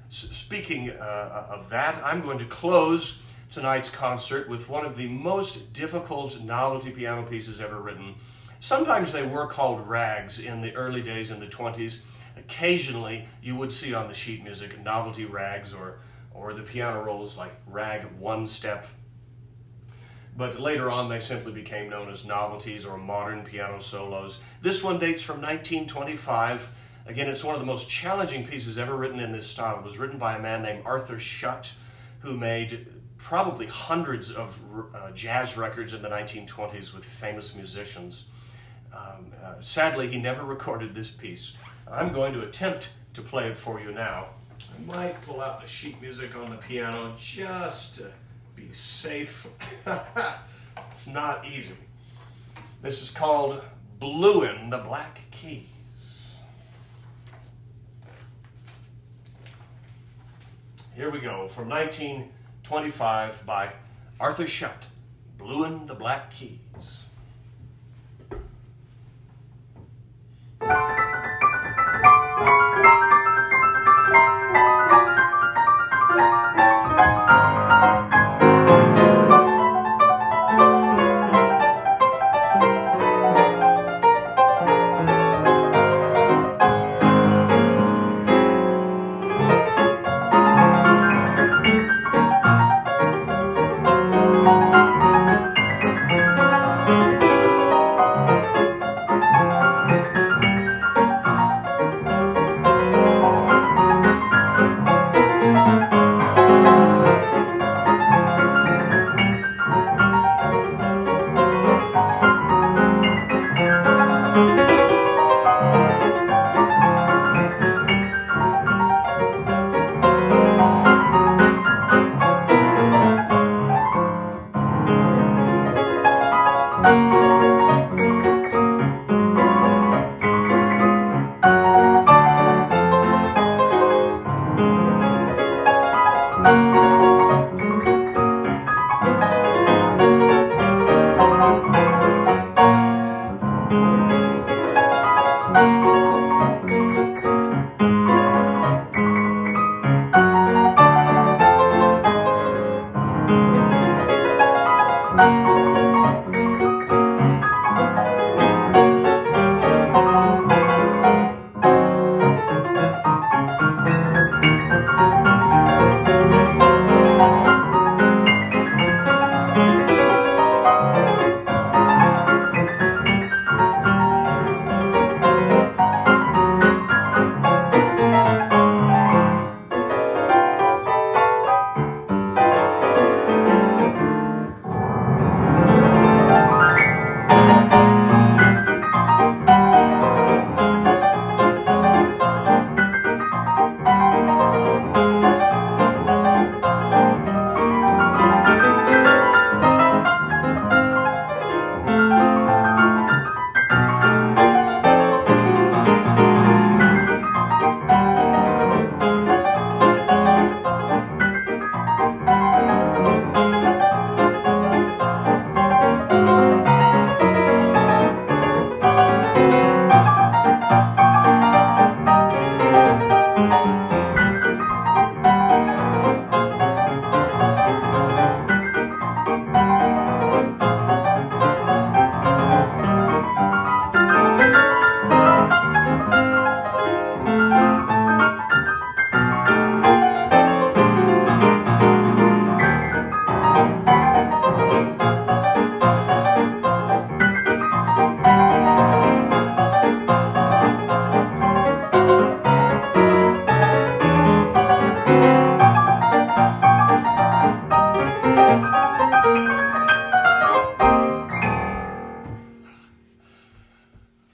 speaking of that, I'm going to close tonight's concert with one of the most difficult novelty piano pieces ever written. Sometimes they were called rags in the early days in the 20s. Occasionally you would see on the sheet music novelty rags or the piano rolls like rag one step. But later on they simply became known as novelties or modern piano solos. This one dates from 1925. Again, it's one of the most challenging pieces ever written in this style. It was written by a man named Arthur Schutt, who made probably hundreds of jazz records in the 1920s with famous musicians. Sadly, he never recorded this piece. I'm going to attempt to play it for you now. I might pull out the sheet music on the piano just to be safe. It's not easy. This is called Bluein' the Black Keys. Here we go, from 1925 by Arthur Schutt, Bluein' the Black Keys.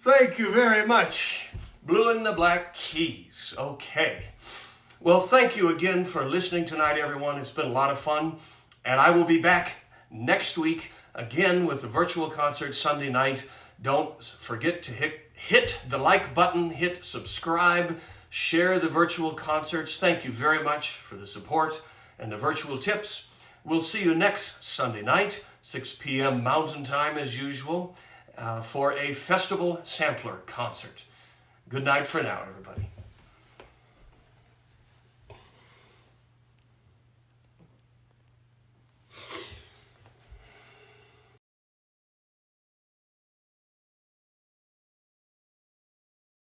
Thank you very much. Bluein' the Black Keys. Okay. Well, thank you again for listening tonight, everyone. It's been a lot of fun. And I will be back next week again with a virtual concert Sunday night. Don't forget to hit the like button, hit subscribe, share the virtual concerts. Thank you very much for the support and the virtual tips. We'll see you next Sunday night, 6 p.m. Mountain Time as usual, for a festival sampler concert. Good night for now, everybody.